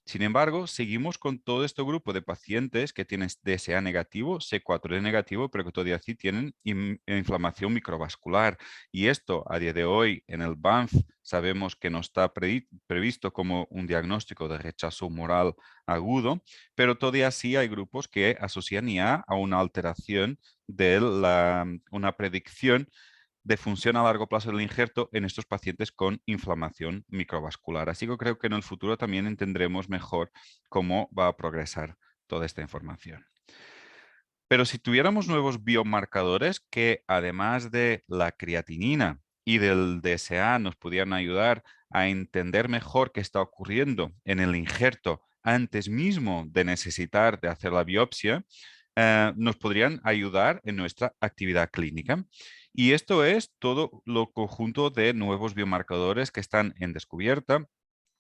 Sin embargo, seguimos con todo este grupo de pacientes que tienen DSA negativo, C4D negativo, pero que todavía sí tienen inflamación microvascular. Y esto, a día de hoy, en el BANF, sabemos que no está previsto como un diagnóstico de rechazo humoral agudo, pero todavía sí hay grupos que asocian ya a una alteración de una predicción de función a largo plazo del injerto en estos pacientes con inflamación microvascular. Así que creo que en el futuro también entenderemos mejor cómo va a progresar toda esta información. Pero si tuviéramos nuevos biomarcadores que, además de la creatinina y del DSA, nos pudieran ayudar a entender mejor qué está ocurriendo en el injerto antes mismo de necesitar de hacer la biopsia, nos podrían ayudar en nuestra actividad clínica. Y esto es todo lo conjunto de nuevos biomarcadores que están en descubierta.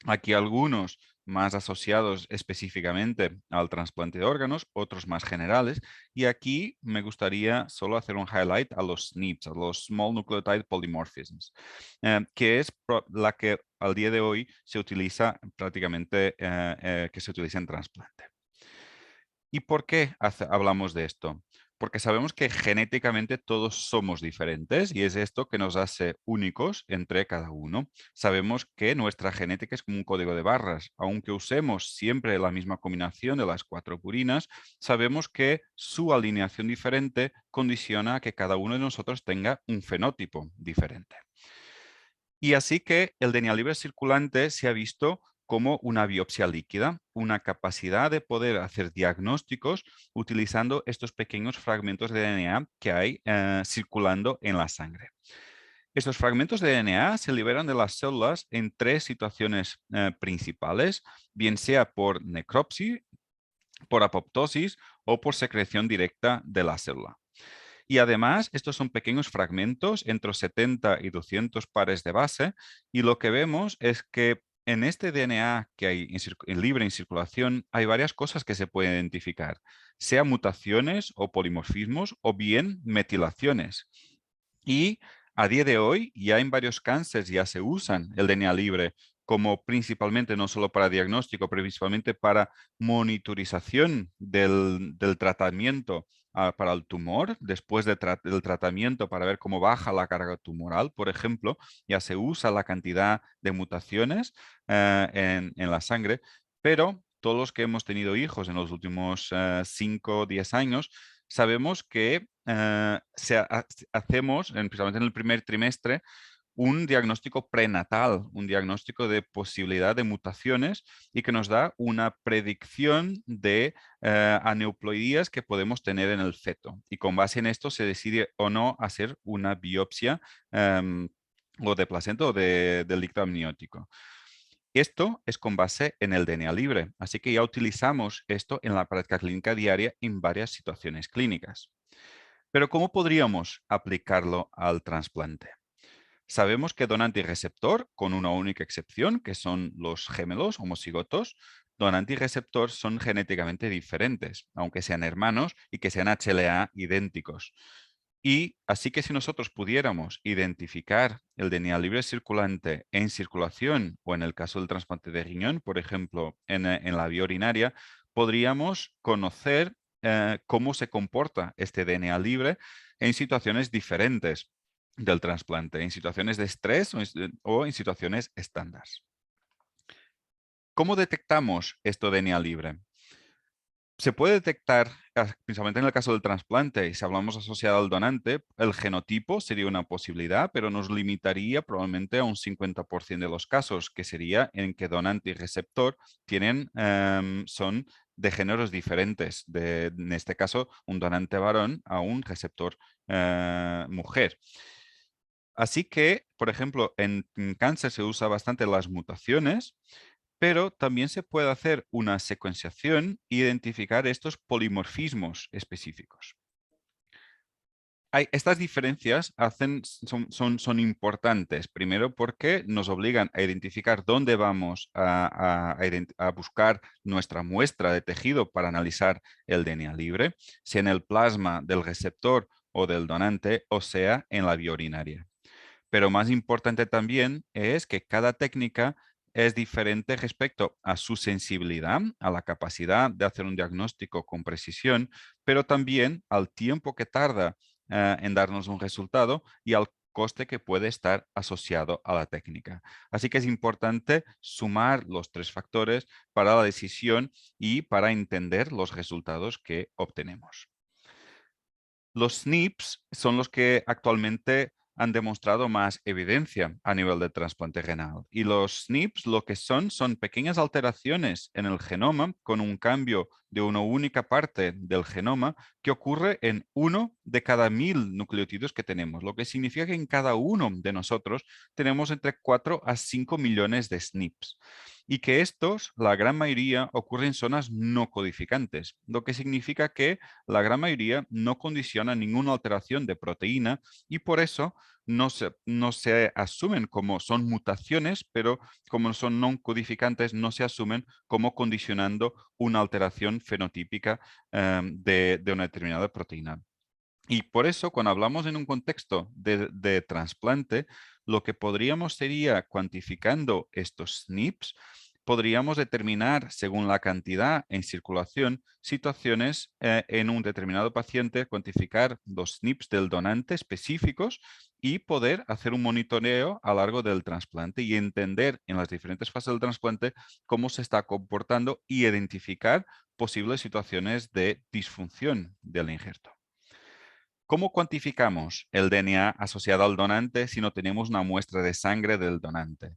Aquí algunos más asociados específicamente al trasplante de órganos, otros más generales. Y aquí me gustaría solo hacer un highlight a los SNPs, a los Small Nucleotide Polymorphisms, que es la que al día de hoy se utiliza prácticamente, que se utiliza en trasplante. ¿Y por qué hablamos de esto? Porque sabemos que genéticamente todos somos diferentes y es esto que nos hace únicos entre cada uno. Sabemos que nuestra genética es como un código de barras. Aunque usemos siempre la misma combinación de las 4 purinas, sabemos que su alineación diferente condiciona a que cada uno de nosotros tenga un fenotipo diferente. Y así que el DNA libre circulante se ha visto como una biopsia líquida, una capacidad de poder hacer diagnósticos utilizando estos pequeños fragmentos de DNA que hay circulando en la sangre. Estos fragmentos de DNA se liberan de las células en 3 situaciones principales, bien sea por necropsia, por apoptosis o por secreción directa de la célula. Y además, estos son pequeños fragmentos entre 70 y 200 pares de base, y lo que vemos es que en este DNA que hay libre en circulación hay varias cosas que se pueden identificar, sea mutaciones o polimorfismos o bien metilaciones. Y a día de hoy ya en varios cánceres ya se usan el DNA libre como principalmente no solo para diagnóstico, pero principalmente para monitorización del tratamiento para el tumor, después del tratamiento para ver cómo baja la carga tumoral, por ejemplo, ya se usa la cantidad de mutaciones en la sangre, pero todos los que hemos tenido hijos en los últimos 5 o 10 años, sabemos que hacemos, principalmente en el primer trimestre, un diagnóstico prenatal, un diagnóstico de posibilidad de mutaciones y que nos da una predicción de aneuploidías que podemos tener en el feto. Y con base en esto se decide o no hacer una biopsia o de placenta o del líquido amniótico. Esto es con base en el DNA libre, así que ya utilizamos esto en la práctica clínica diaria en varias situaciones clínicas. Pero ¿cómo podríamos aplicarlo al trasplante? Sabemos que donante y receptor, con una única excepción, que son los gemelos homocigotos, donante y receptor son genéticamente diferentes, aunque sean hermanos y que sean HLA idénticos. Y así que si nosotros pudiéramos identificar el DNA libre circulante en circulación o en el caso del trasplante de riñón, por ejemplo, en la vía urinaria, podríamos conocer cómo se comporta este DNA libre en situaciones diferentes del trasplante, en situaciones de estrés o en situaciones estándar. ¿Cómo detectamos esto DNA libre? Se puede detectar, principalmente en el caso del trasplante, y si hablamos asociado al donante, el genotipo sería una posibilidad, pero nos limitaría probablemente a un 50% de los casos, que sería en que donante y receptor son de géneros diferentes, en este caso un donante varón a un receptor mujer. Así que, por ejemplo, en cáncer se usa bastante las mutaciones, pero también se puede hacer una secuenciación e identificar estos polimorfismos específicos. Estas diferencias son importantes, primero porque nos obligan a identificar dónde vamos a buscar nuestra muestra de tejido para analizar el DNA libre, sea en el plasma del receptor o del donante, o sea en la vía urinaria. Pero más importante también es que cada técnica es diferente respecto a su sensibilidad, a la capacidad de hacer un diagnóstico con precisión, pero también al tiempo que tarda en darnos un resultado y al coste que puede estar asociado a la técnica. Así que es importante sumar los tres factores para la decisión y para entender los resultados que obtenemos. Los SNPs son los que actualmente han demostrado más evidencia a nivel de trasplante renal. Y los SNPs lo que son pequeñas alteraciones en el genoma con un cambio de una única parte del genoma que ocurre en 1 de cada 1000 nucleótidos que tenemos, lo que significa que en cada uno de nosotros tenemos entre 4 a 5 millones de SNPs. Y que estos, la gran mayoría, ocurren en zonas no codificantes, lo que significa que la gran mayoría no condiciona ninguna alteración de proteína y por eso no se asumen como son mutaciones, pero como son no codificantes, no se asumen como condicionando una alteración fenotípica de una determinada proteína. Y por eso, cuando hablamos en un contexto de trasplante, lo que podríamos sería, cuantificando estos SNPs, podríamos determinar, según la cantidad en circulación, situaciones en un determinado paciente, cuantificar los SNPs del donante específicos y poder hacer un monitoreo a lo largo del trasplante y entender en las diferentes fases del trasplante cómo se está comportando y identificar posibles situaciones de disfunción del injerto. ¿Cómo cuantificamos el DNA asociado al donante si no tenemos una muestra de sangre del donante?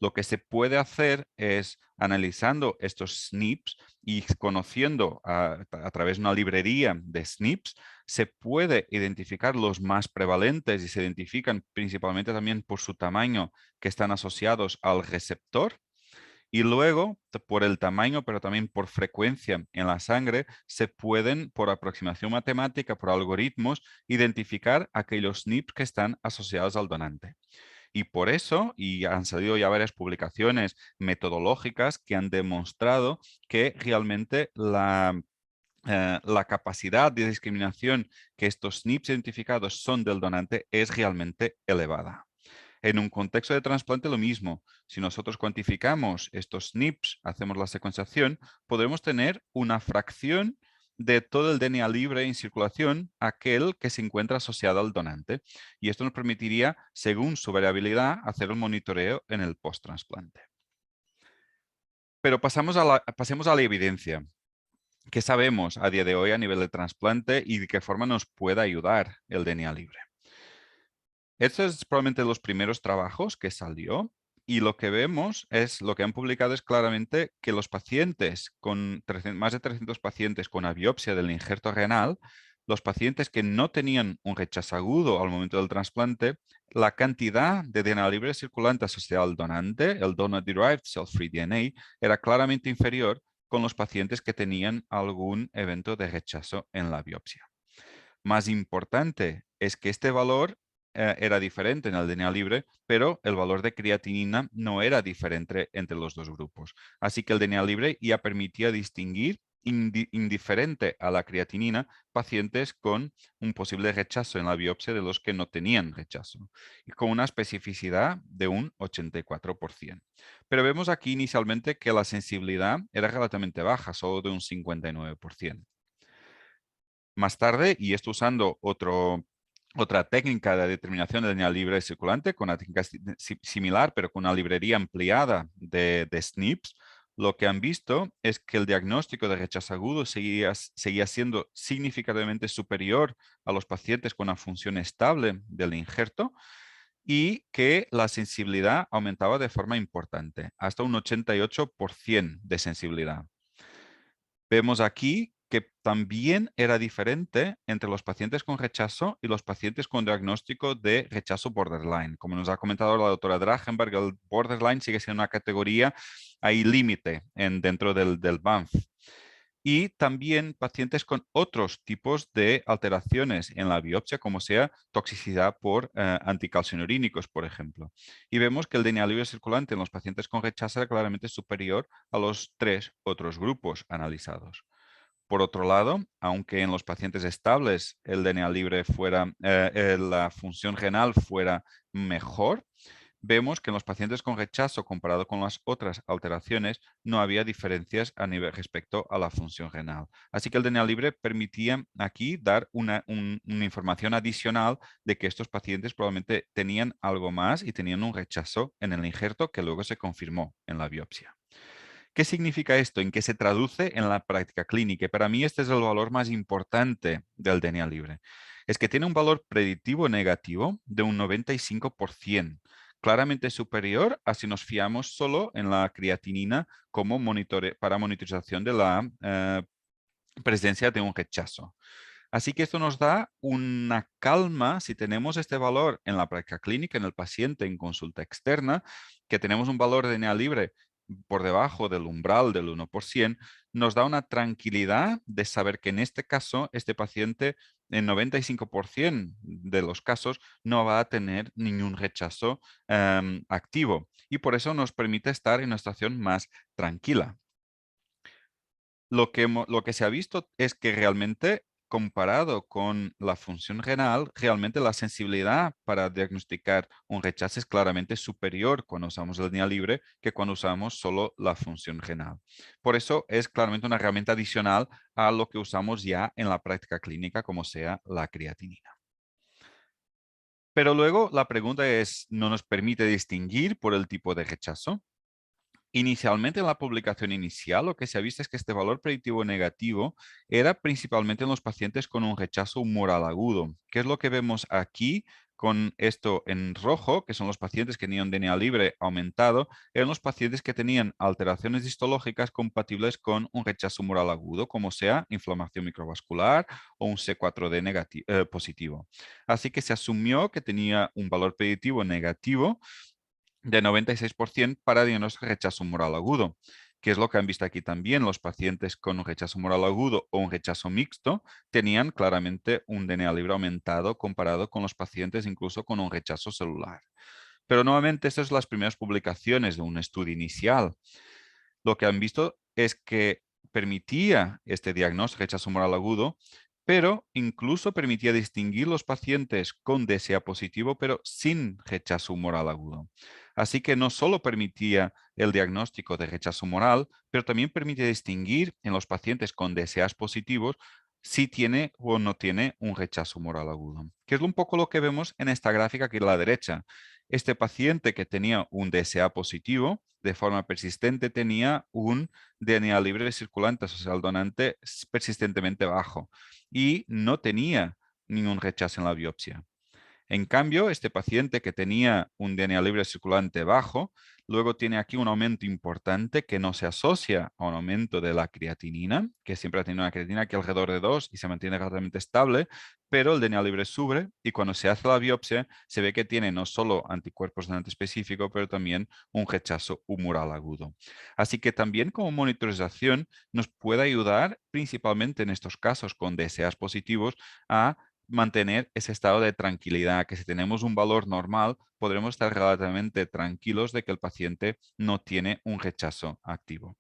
Lo que se puede hacer es, analizando estos SNPs y conociendo a través de una librería de SNPs, se puede identificar los más prevalentes y se identifican principalmente también por su tamaño que están asociados al receptor. Y luego, por el tamaño, pero también por frecuencia en la sangre, se pueden, por aproximación matemática, por algoritmos, identificar aquellos SNPs que están asociados al donante. Y por eso, y han salido ya varias publicaciones metodológicas que han demostrado que realmente la capacidad de discriminación que estos SNPs identificados son del donante es realmente elevada. En un contexto de trasplante lo mismo. Si nosotros cuantificamos estos SNPs, hacemos la secuenciación, podremos tener una fracción de todo el DNA libre en circulación, aquel que se encuentra asociado al donante. Y esto nos permitiría, según su variabilidad, hacer un monitoreo en el post-trasplante. Pero pasemos a la evidencia. ¿Qué sabemos a día de hoy a nivel de trasplante y de qué forma nos puede ayudar el DNA libre? Estos es probablemente los primeros trabajos que salió y lo que vemos es, lo que han publicado es claramente que los pacientes con más de 300 pacientes con una biopsia del injerto renal, los pacientes que no tenían un rechazo agudo al momento del trasplante, la cantidad de DNA libre circulante asociado al donante, el donor-derived cell-free DNA, era claramente inferior con los pacientes que tenían algún evento de rechazo en la biopsia. más importante es que este valor era diferente en el DNA libre, pero el valor de creatinina no era diferente entre los dos grupos. Así que el DNA libre ya permitía distinguir indiferente a la creatinina pacientes con un posible rechazo en la biopsia de los que no tenían rechazo, y con una especificidad de un 84%. Pero vemos aquí inicialmente que la sensibilidad era relativamente baja, solo de un 59%. Más tarde, y esto usando otra técnica de determinación de DNA libre circulante, con una técnica similar, pero con una librería ampliada de SNPs, lo que han visto es que el diagnóstico de rechazo agudo seguía siendo significativamente superior a los pacientes con una función estable del injerto y que la sensibilidad aumentaba de forma importante, hasta un 88% de sensibilidad. Vemos aquí que también era diferente entre los pacientes con rechazo y los pacientes con diagnóstico de rechazo borderline. Como nos ha comentado la doctora Drachenberg, el borderline sigue siendo una categoría ahí límite dentro del BANF. Y también pacientes con otros tipos de alteraciones en la biopsia, como sea toxicidad por anticalcinurínicos, por ejemplo. Y vemos que el DNA libre circulante en los pacientes con rechazo era claramente superior a los 3 otros grupos analizados. Por otro lado, aunque en los pacientes estables el DNA libre fuera, la función renal fuera mejor, vemos que en los pacientes con rechazo comparado con las otras alteraciones no había diferencias a nivel respecto a la función renal. Así que el DNA libre permitía aquí dar una información adicional de que estos pacientes probablemente tenían algo más y tenían un rechazo en el injerto que luego se confirmó en la biopsia. ¿Qué significa esto? ¿En qué se traduce en la práctica clínica? Y para mí este es el valor más importante del DNA libre. Es que tiene un valor predictivo negativo de un 95%, claramente superior a si nos fiamos solo en la creatinina como para monitorización de la presencia de un rechazo. Así que esto nos da una calma si tenemos este valor en la práctica clínica, en el paciente en consulta externa, que tenemos un valor de DNA libre por debajo del umbral del 1%, nos da una tranquilidad de saber que en este caso, este paciente en 95% de los casos no va a tener ningún rechazo activo, y por eso nos permite estar en una situación más tranquila. Lo que se ha visto es que realmente, comparado con la función renal, realmente la sensibilidad para diagnosticar un rechazo es claramente superior cuando usamos el DNA libre que cuando usamos solo la función renal. Por eso es claramente una herramienta adicional a lo que usamos ya en la práctica clínica, como sea la creatinina. Pero luego la pregunta es, ¿no nos permite distinguir por el tipo de rechazo? Inicialmente, en la publicación inicial, lo que se ha visto es que este valor predictivo negativo era principalmente en los pacientes con un rechazo humoral agudo. ¿Qué es lo que vemos aquí con esto en rojo, que son los pacientes que tenían DNA libre aumentado? Eran los pacientes que tenían alteraciones histológicas compatibles con un rechazo humoral agudo, como sea inflamación microvascular o un C4d positivo. Así que se asumió que tenía un valor predictivo negativo de 96% para diagnóstico de rechazo humoral agudo, que es lo que han visto aquí también. Los pacientes con un rechazo humoral agudo o un rechazo mixto tenían claramente un DNA libre aumentado comparado con los pacientes incluso con un rechazo celular. Pero nuevamente, estas son las primeras publicaciones de un estudio inicial. Lo que han visto es que permitía este diagnóstico de rechazo humoral agudo, pero incluso permitía distinguir los pacientes con DSA positivo, pero sin rechazo humoral agudo. Así que no solo permitía el diagnóstico de rechazo humoral, pero también permite distinguir en los pacientes con DSAs positivos si tiene o no tiene un rechazo humoral agudo. Que es un poco lo que vemos en esta gráfica aquí a la derecha. Este paciente que tenía un DSA positivo, de forma persistente tenía un DNA libre circulante, o sea, el donante persistentemente bajo, y no tenía ningún rechazo en la biopsia. En cambio, este paciente que tenía un DNA libre circulante bajo, luego tiene aquí un aumento importante que no se asocia a un aumento de la creatinina, que siempre ha tenido una creatinina que alrededor de 2 y se mantiene relativamente estable, pero el DNA libre sube y cuando se hace la biopsia se ve que tiene no solo anticuerpos donante específico, pero también un rechazo humoral agudo. Así que también como monitorización nos puede ayudar principalmente en estos casos con DSAs positivos a mantener ese estado de tranquilidad, que si tenemos un valor normal, podremos estar relativamente tranquilos de que el paciente no tiene un rechazo activo.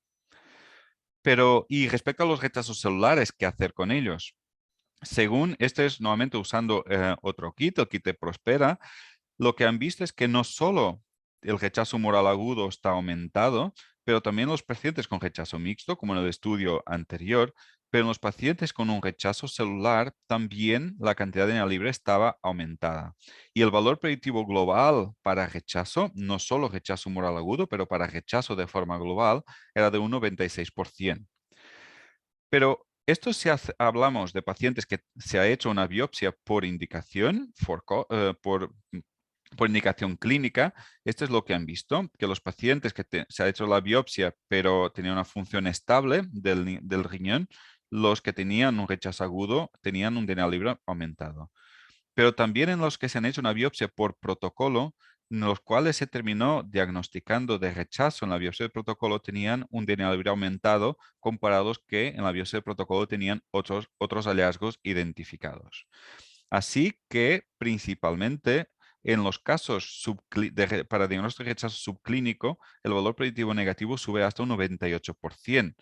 Pero, y respecto a los rechazos celulares, ¿qué hacer con ellos? Según, este es nuevamente usando otro kit, el kit de Prospera, lo que han visto es que no solo el rechazo humoral agudo está aumentado, pero también los pacientes con rechazo mixto, como en el estudio anterior, pero en los pacientes con un rechazo celular también la cantidad de DNA libre estaba aumentada. Y el valor predictivo global para rechazo, no solo rechazo humoral agudo, pero para rechazo de forma global, era de un 96%. Pero esto si hablamos de pacientes que se ha hecho una biopsia por indicación, por indicación clínica, esto es lo que han visto, que los pacientes que se ha hecho la biopsia pero tenían una función estable del riñón, los que tenían un rechazo agudo tenían un DNA libre aumentado. Pero también en los que se han hecho una biopsia por protocolo, en los cuales se terminó diagnosticando de rechazo en la biopsia de protocolo, tenían un DNA libre aumentado comparados que en la biopsia de protocolo tenían otros hallazgos identificados. Así que principalmente en los casos para diagnóstico de rechazo subclínico, el valor predictivo negativo sube hasta un 98%,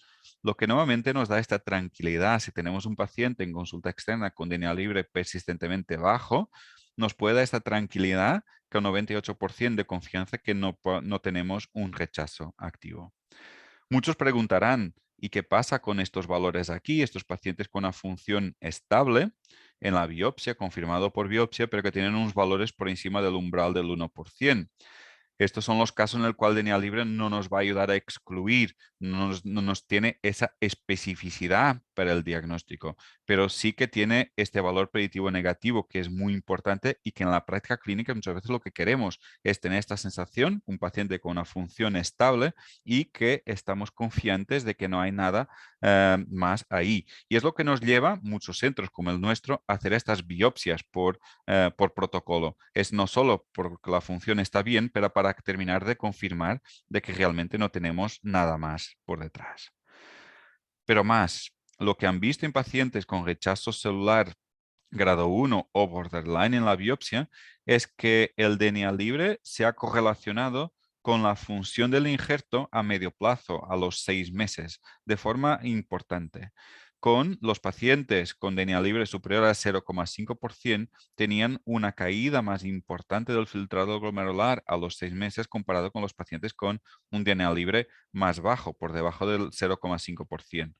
lo que nuevamente nos da esta tranquilidad. Si tenemos un paciente en consulta externa con DNA libre persistentemente bajo, nos puede dar esta tranquilidad que un 98% de confianza que no tenemos un rechazo activo. Muchos preguntarán, ¿y qué pasa con estos valores aquí? Estos pacientes con una función estable en la biopsia, confirmado por biopsia, pero que tienen unos valores por encima del umbral del 1%. Estos son los casos en el cual DNA libre no nos va a ayudar a excluir, no nos tiene esa especificidad para el diagnóstico, pero sí que tiene este valor predictivo negativo que es muy importante y que en la práctica clínica muchas veces lo que queremos es tener esta sensación, un paciente con una función estable y que estamos confiantes de que no hay nada más ahí. Y es lo que nos lleva muchos centros como el nuestro a hacer estas biopsias por protocolo. Es no solo porque la función está bien, pero para terminar de confirmar de que realmente no tenemos nada más por detrás. Pero más, lo que han visto en pacientes con rechazo celular grado 1 o borderline en la biopsia es que el DNA libre se ha correlacionado con la función del injerto a medio plazo, a los 6 meses, de forma importante. Con los pacientes con DNA libre superior a 0,5% tenían una caída más importante del filtrado glomerular a los 6 meses comparado con los pacientes con un DNA libre más bajo, por debajo del 0,5%.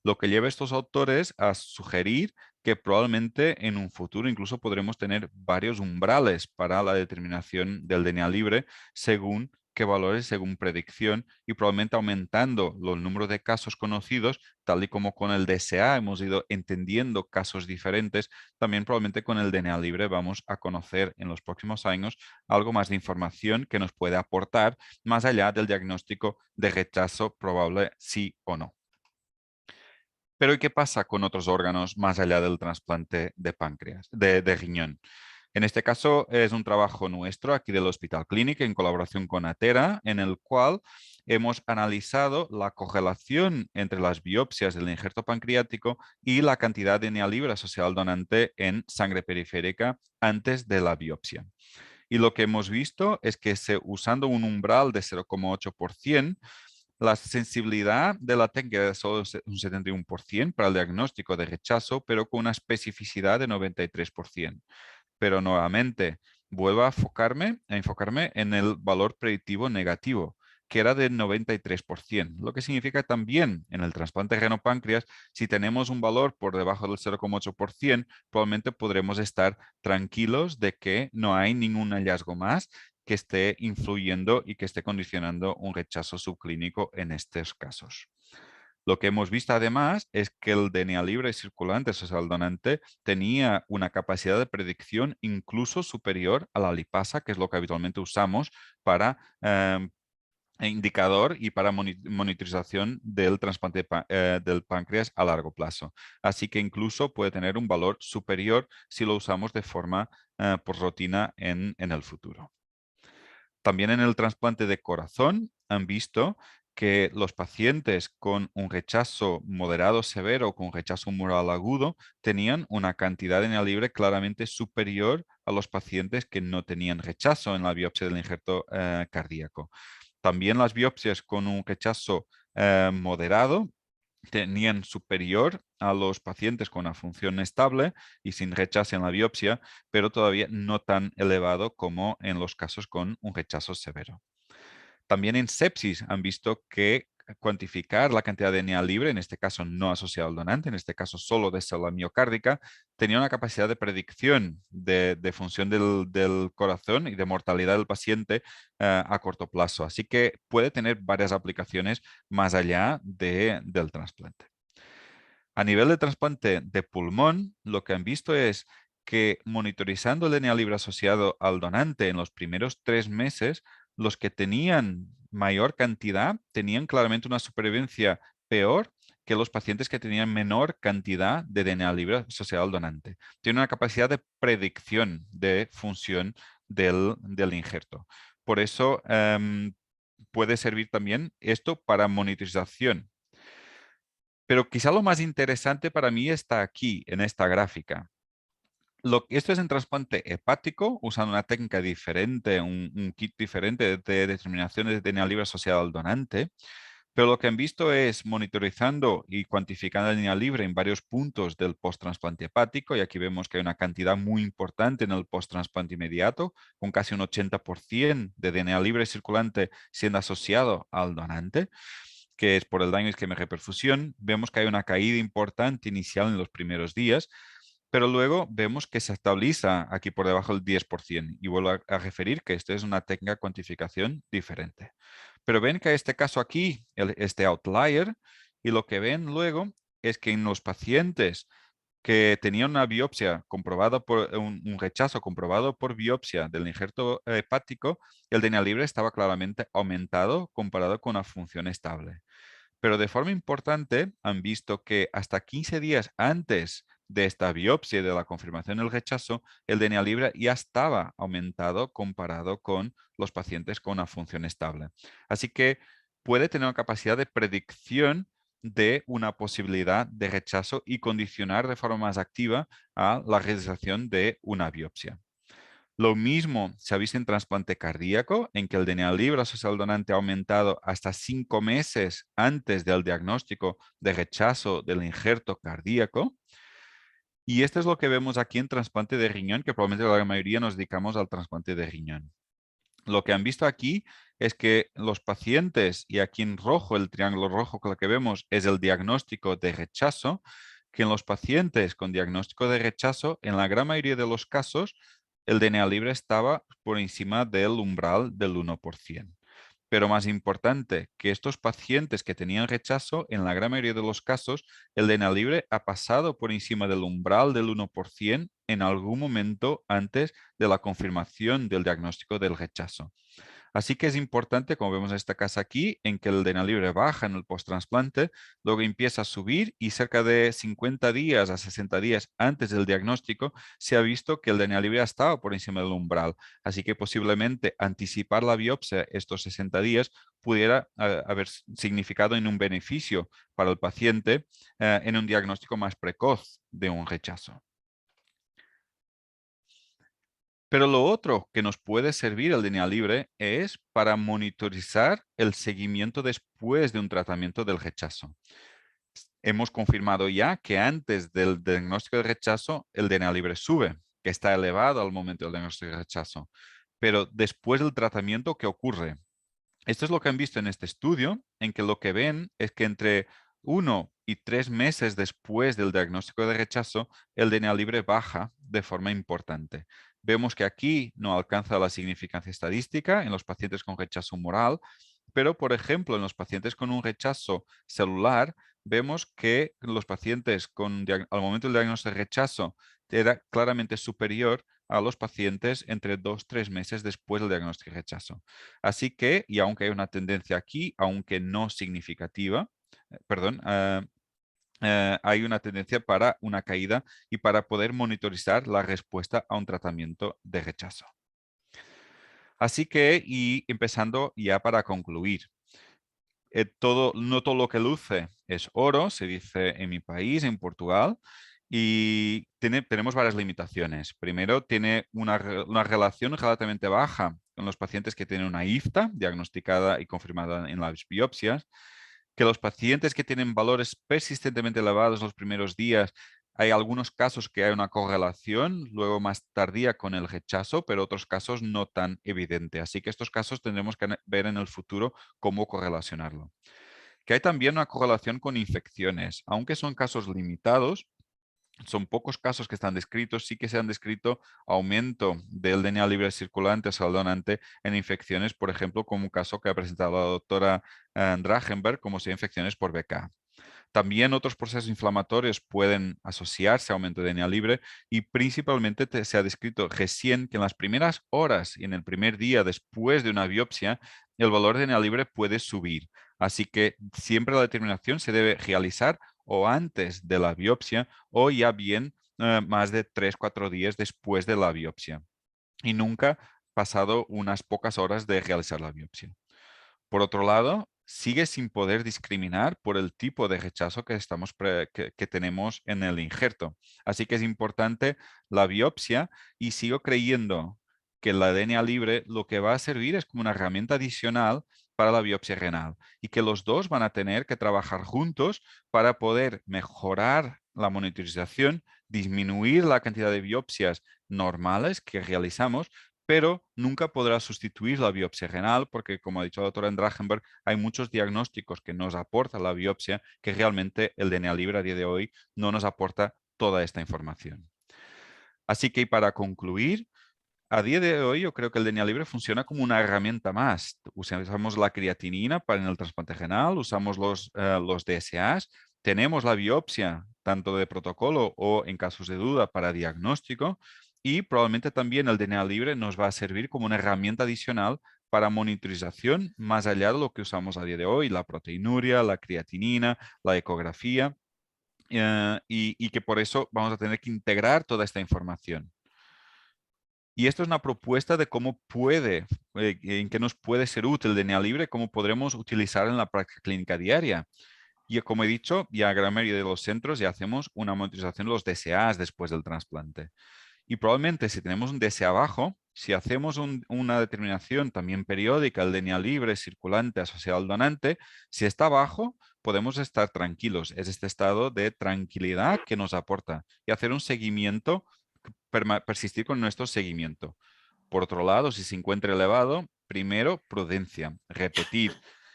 Lo que lleva a estos autores a sugerir que probablemente en un futuro incluso podremos tener varios umbrales para la determinación del DNA libre según qué valores, según predicción, y probablemente aumentando los números de casos conocidos, tal y como con el DSA hemos ido entendiendo casos diferentes, también probablemente con el DNA libre vamos a conocer en los próximos años algo más de información que nos puede aportar más allá del diagnóstico de rechazo probable sí o no. Pero ¿y qué pasa con otros órganos más allá del trasplante de páncreas, de riñón? En este caso es un trabajo nuestro aquí del Hospital Clínic en colaboración con Atera, en el cual hemos analizado la correlación entre las biopsias del injerto pancreático y la cantidad de DNA libre asociada al donante en sangre periférica antes de la biopsia. Y lo que hemos visto es que usando un umbral de 0,8%, la sensibilidad de la técnica es solo un 71% para el diagnóstico de rechazo, pero con una especificidad de 93%. Pero nuevamente, vuelvo a enfocarme en el valor predictivo negativo, que era de 93%, lo que significa también en el trasplante renopáncreas, si tenemos un valor por debajo del 0,8%, probablemente podremos estar tranquilos de que no hay ningún hallazgo más que esté influyendo y que esté condicionando un rechazo subclínico en estos casos. Lo que hemos visto además es que el DNA libre circulante, o sea, el donante, tenía una capacidad de predicción incluso superior a la lipasa, que es lo que habitualmente usamos para indicador y para monitorización del trasplante del páncreas a largo plazo. Así que incluso puede tener un valor superior si lo usamos de forma por rutina en el futuro. También en el trasplante de corazón han visto que los pacientes con un rechazo moderado severo o con rechazo humoral agudo tenían una cantidad de DNA libre claramente superior a los pacientes que no tenían rechazo en la biopsia del injerto cardíaco. También las biopsias con un rechazo moderado tenían superior a los pacientes con una función estable y sin rechazo en la biopsia, pero todavía no tan elevado como en los casos con un rechazo severo. También en sepsis han visto que cuantificar la cantidad de DNA libre, en este caso no asociado al donante, en este caso solo de célula miocárdica, tenía una capacidad de predicción de función del corazón y de mortalidad del paciente a corto plazo. Así que puede tener varias aplicaciones más allá del trasplante. A nivel de trasplante de pulmón, lo que han visto es que monitorizando el DNA libre asociado al donante en los primeros 3 meses, los que tenían mayor cantidad tenían claramente una supervivencia peor que los pacientes que tenían menor cantidad de DNA libre asociado al donante. Tiene una capacidad de predicción de función del injerto. Por eso puede servir también esto para monitorización. Pero quizá lo más interesante para mí está aquí, en esta gráfica. Esto es en trasplante hepático, usando una técnica diferente, un kit diferente de determinación de DNA libre asociado al donante. Pero lo que han visto es monitorizando y cuantificando el DNA libre en varios puntos del post-trasplante hepático, y aquí vemos que hay una cantidad muy importante en el post-trasplante inmediato, con casi un 80% de DNA libre circulante siendo asociado al donante, que es por el daño isquémico de reperfusión. Vemos que hay una caída importante inicial en los primeros días, pero luego vemos que se estabiliza aquí por debajo del 10%. Y vuelvo a referir que esta es una técnica de cuantificación diferente. Pero ven que este caso aquí, este outlier, y lo que ven luego es que en los pacientes que tenían una biopsia comprobada por un rechazo comprobado por biopsia del injerto hepático, el DNA libre estaba claramente aumentado comparado con una función estable. Pero de forma importante han visto que hasta 15 días antes de esta biopsia y de la confirmación del rechazo, el DNA libre ya estaba aumentado comparado con los pacientes con una función estable. Así que puede tener una capacidad de predicción de una posibilidad de rechazo y condicionar de forma más activa a la realización de una biopsia. Lo mismo se ha visto en trasplante cardíaco, en que el DNA libre asociado al donante ha aumentado hasta 5 meses antes del diagnóstico de rechazo del injerto cardíaco. Y esto es lo que vemos aquí en trasplante de riñón, que probablemente la mayoría nos dedicamos al trasplante de riñón. Lo que han visto aquí es que los pacientes, y aquí en rojo, el triángulo rojo que lo que vemos es el diagnóstico de rechazo, que en los pacientes con diagnóstico de rechazo, en la gran mayoría de los casos, el DNA libre estaba por encima del umbral del 1%. Pero más importante, que estos pacientes que tenían rechazo, en la gran mayoría de los casos, el DNA libre ha pasado por encima del umbral del 1% en algún momento antes de la confirmación del diagnóstico del rechazo. Así que es importante, como vemos en esta casa aquí, en que el DNA libre baja en el post-trasplante, luego empieza a subir y cerca de 50 días a 60 días antes del diagnóstico se ha visto que el DNA libre ha estado por encima del umbral. Así que posiblemente anticipar la biopsia estos 60 días pudiera haber significado en un beneficio para el paciente en un diagnóstico más precoz de un rechazo. Pero lo otro que nos puede servir el DNA libre es para monitorizar el seguimiento después de un tratamiento del rechazo. Hemos confirmado ya que antes del diagnóstico de rechazo el DNA libre sube, que está elevado al momento del diagnóstico de rechazo. Pero después del tratamiento, ¿qué ocurre? Esto es lo que han visto en este estudio, en que lo que ven es que entre 1 y 3 meses después del diagnóstico de rechazo, el DNA libre baja de forma importante. Vemos que aquí no alcanza la significancia estadística en los pacientes con rechazo humoral, pero por ejemplo en los pacientes con un rechazo celular, vemos que los pacientes al momento del diagnóstico de rechazo era claramente superior a los pacientes entre 2-3 meses después del diagnóstico de rechazo. Así que, y aunque hay una tendencia aquí, aunque no significativa, hay una tendencia para una caída y para poder monitorizar la respuesta a un tratamiento de rechazo. Así que, y empezando ya para concluir, no todo lo que luce es oro, se dice en mi país, en Portugal, y tenemos varias limitaciones. Primero, tiene una relación relativamente baja con los pacientes que tienen una IFTA diagnosticada y confirmada en las biopsias, que los pacientes que tienen valores persistentemente elevados los primeros días, hay algunos casos que hay una correlación, luego más tardía con el rechazo, pero otros casos no tan evidente. Así que estos casos tendremos que ver en el futuro cómo correlacionarlo. Que hay también una correlación con infecciones, aunque son casos limitados, son pocos casos que están descritos, sí que se han descrito aumento del DNA libre circulante al donante en infecciones, por ejemplo, como un caso que ha presentado la doctora Drachenberg, como si infecciones por BK. También otros procesos inflamatorios pueden asociarse a aumento de DNA libre y principalmente se ha descrito recién que en las primeras horas y en el primer día después de una biopsia, el valor de DNA libre puede subir. Así que siempre la determinación se debe realizar o antes de la biopsia o ya bien más de 3-4 días después de la biopsia y nunca pasado unas pocas horas de realizar la biopsia. Por otro lado, sigue sin poder discriminar por el tipo de rechazo que tenemos en el injerto. Así que es importante la biopsia y sigo creyendo que la DNA libre lo que va a servir es como una herramienta adicional para la biopsia renal y que los dos van a tener que trabajar juntos para poder mejorar la monitorización, disminuir la cantidad de biopsias normales que realizamos, pero nunca podrá sustituir la biopsia renal porque, como ha dicho la doctora Drachenberg, hay muchos diagnósticos que nos aporta la biopsia que realmente el DNA libre a día de hoy no nos aporta toda esta información. Así que para concluir, a día de hoy yo creo que el DNA libre funciona como una herramienta más. Usamos la creatinina para en el trasplante renal, usamos los DSAs, tenemos la biopsia tanto de protocolo o en casos de duda para diagnóstico y probablemente también el DNA libre nos va a servir como una herramienta adicional para monitorización más allá de lo que usamos a día de hoy, la proteinuria, la creatinina, la ecografía y que por eso vamos a tener que integrar toda esta información. Y esto es una propuesta de cómo en qué nos puede ser útil el DNA libre, cómo podremos utilizar en la práctica clínica diaria. Y como he dicho, ya gran mayoría de los centros ya hacemos una monitorización de los DSAs después del trasplante. Y probablemente si tenemos un DSA bajo, si hacemos una determinación también periódica del DNA libre circulante asociado al donante, si está bajo, podemos estar tranquilos. Es este estado de tranquilidad que nos aporta y hacer un seguimiento, persistir con nuestro seguimiento. Por otro lado, si se encuentra elevado, primero, prudencia, repetir.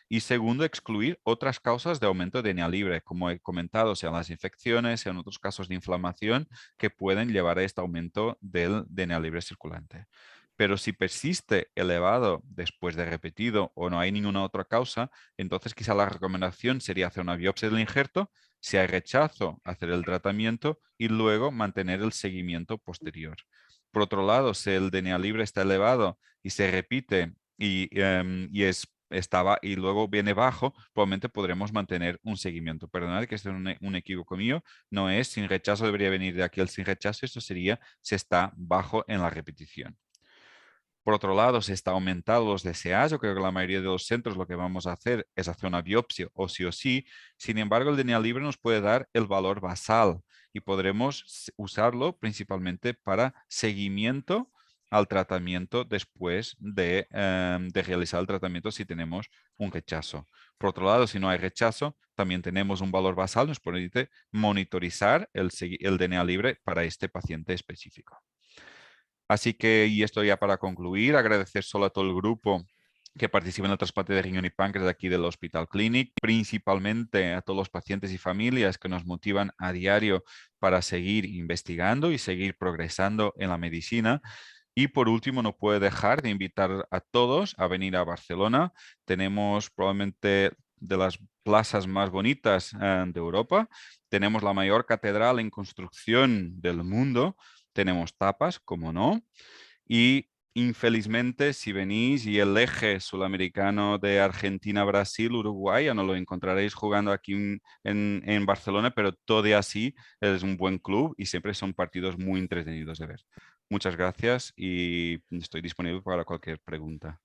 Y segundo, excluir otras causas de aumento de DNA libre, como he comentado, sean las infecciones, sean otros casos de inflamación que pueden llevar a este aumento del DNA libre circulante. Pero si persiste elevado después de repetido o no hay ninguna otra causa, entonces quizá la recomendación sería hacer una biopsia del injerto, si hay rechazo, hacer el tratamiento y luego mantener el seguimiento posterior. Por otro lado, si el DNA libre está elevado y se repite y luego viene bajo, probablemente podremos mantener un seguimiento. Perdonad que este es un equívoco mío, no es sin rechazo, debería venir de aquí el sin rechazo, esto sería si está bajo en la repetición. Por otro lado, si está aumentado los DSAs, yo creo que la mayoría de los centros lo que vamos a hacer es hacer una biopsia o sí. Sin embargo, el DNA libre nos puede dar el valor basal y podremos usarlo principalmente para seguimiento al tratamiento después de realizar el tratamiento si tenemos un rechazo. Por otro lado, si no hay rechazo, también tenemos un valor basal, nos permite monitorizar el DNA libre para este paciente específico. Así que, y esto ya para concluir, agradecer solo a todo el grupo que participa en el trasplante de riñón y páncreas de aquí del Hospital Clínic, principalmente a todos los pacientes y familias que nos motivan a diario para seguir investigando y seguir progresando en la medicina. Y por último, no puedo dejar de invitar a todos a venir a Barcelona. Tenemos probablemente de las plazas más bonitas de Europa. Tenemos la mayor catedral en construcción del mundo. Tenemos tapas, como no. Y infelizmente, si venís y el eje sudamericano de Argentina, Brasil, Uruguay, ya no lo encontraréis jugando aquí en Barcelona, pero todo así es un buen club y siempre son partidos muy entretenidos de ver. Muchas gracias y estoy disponible para cualquier pregunta.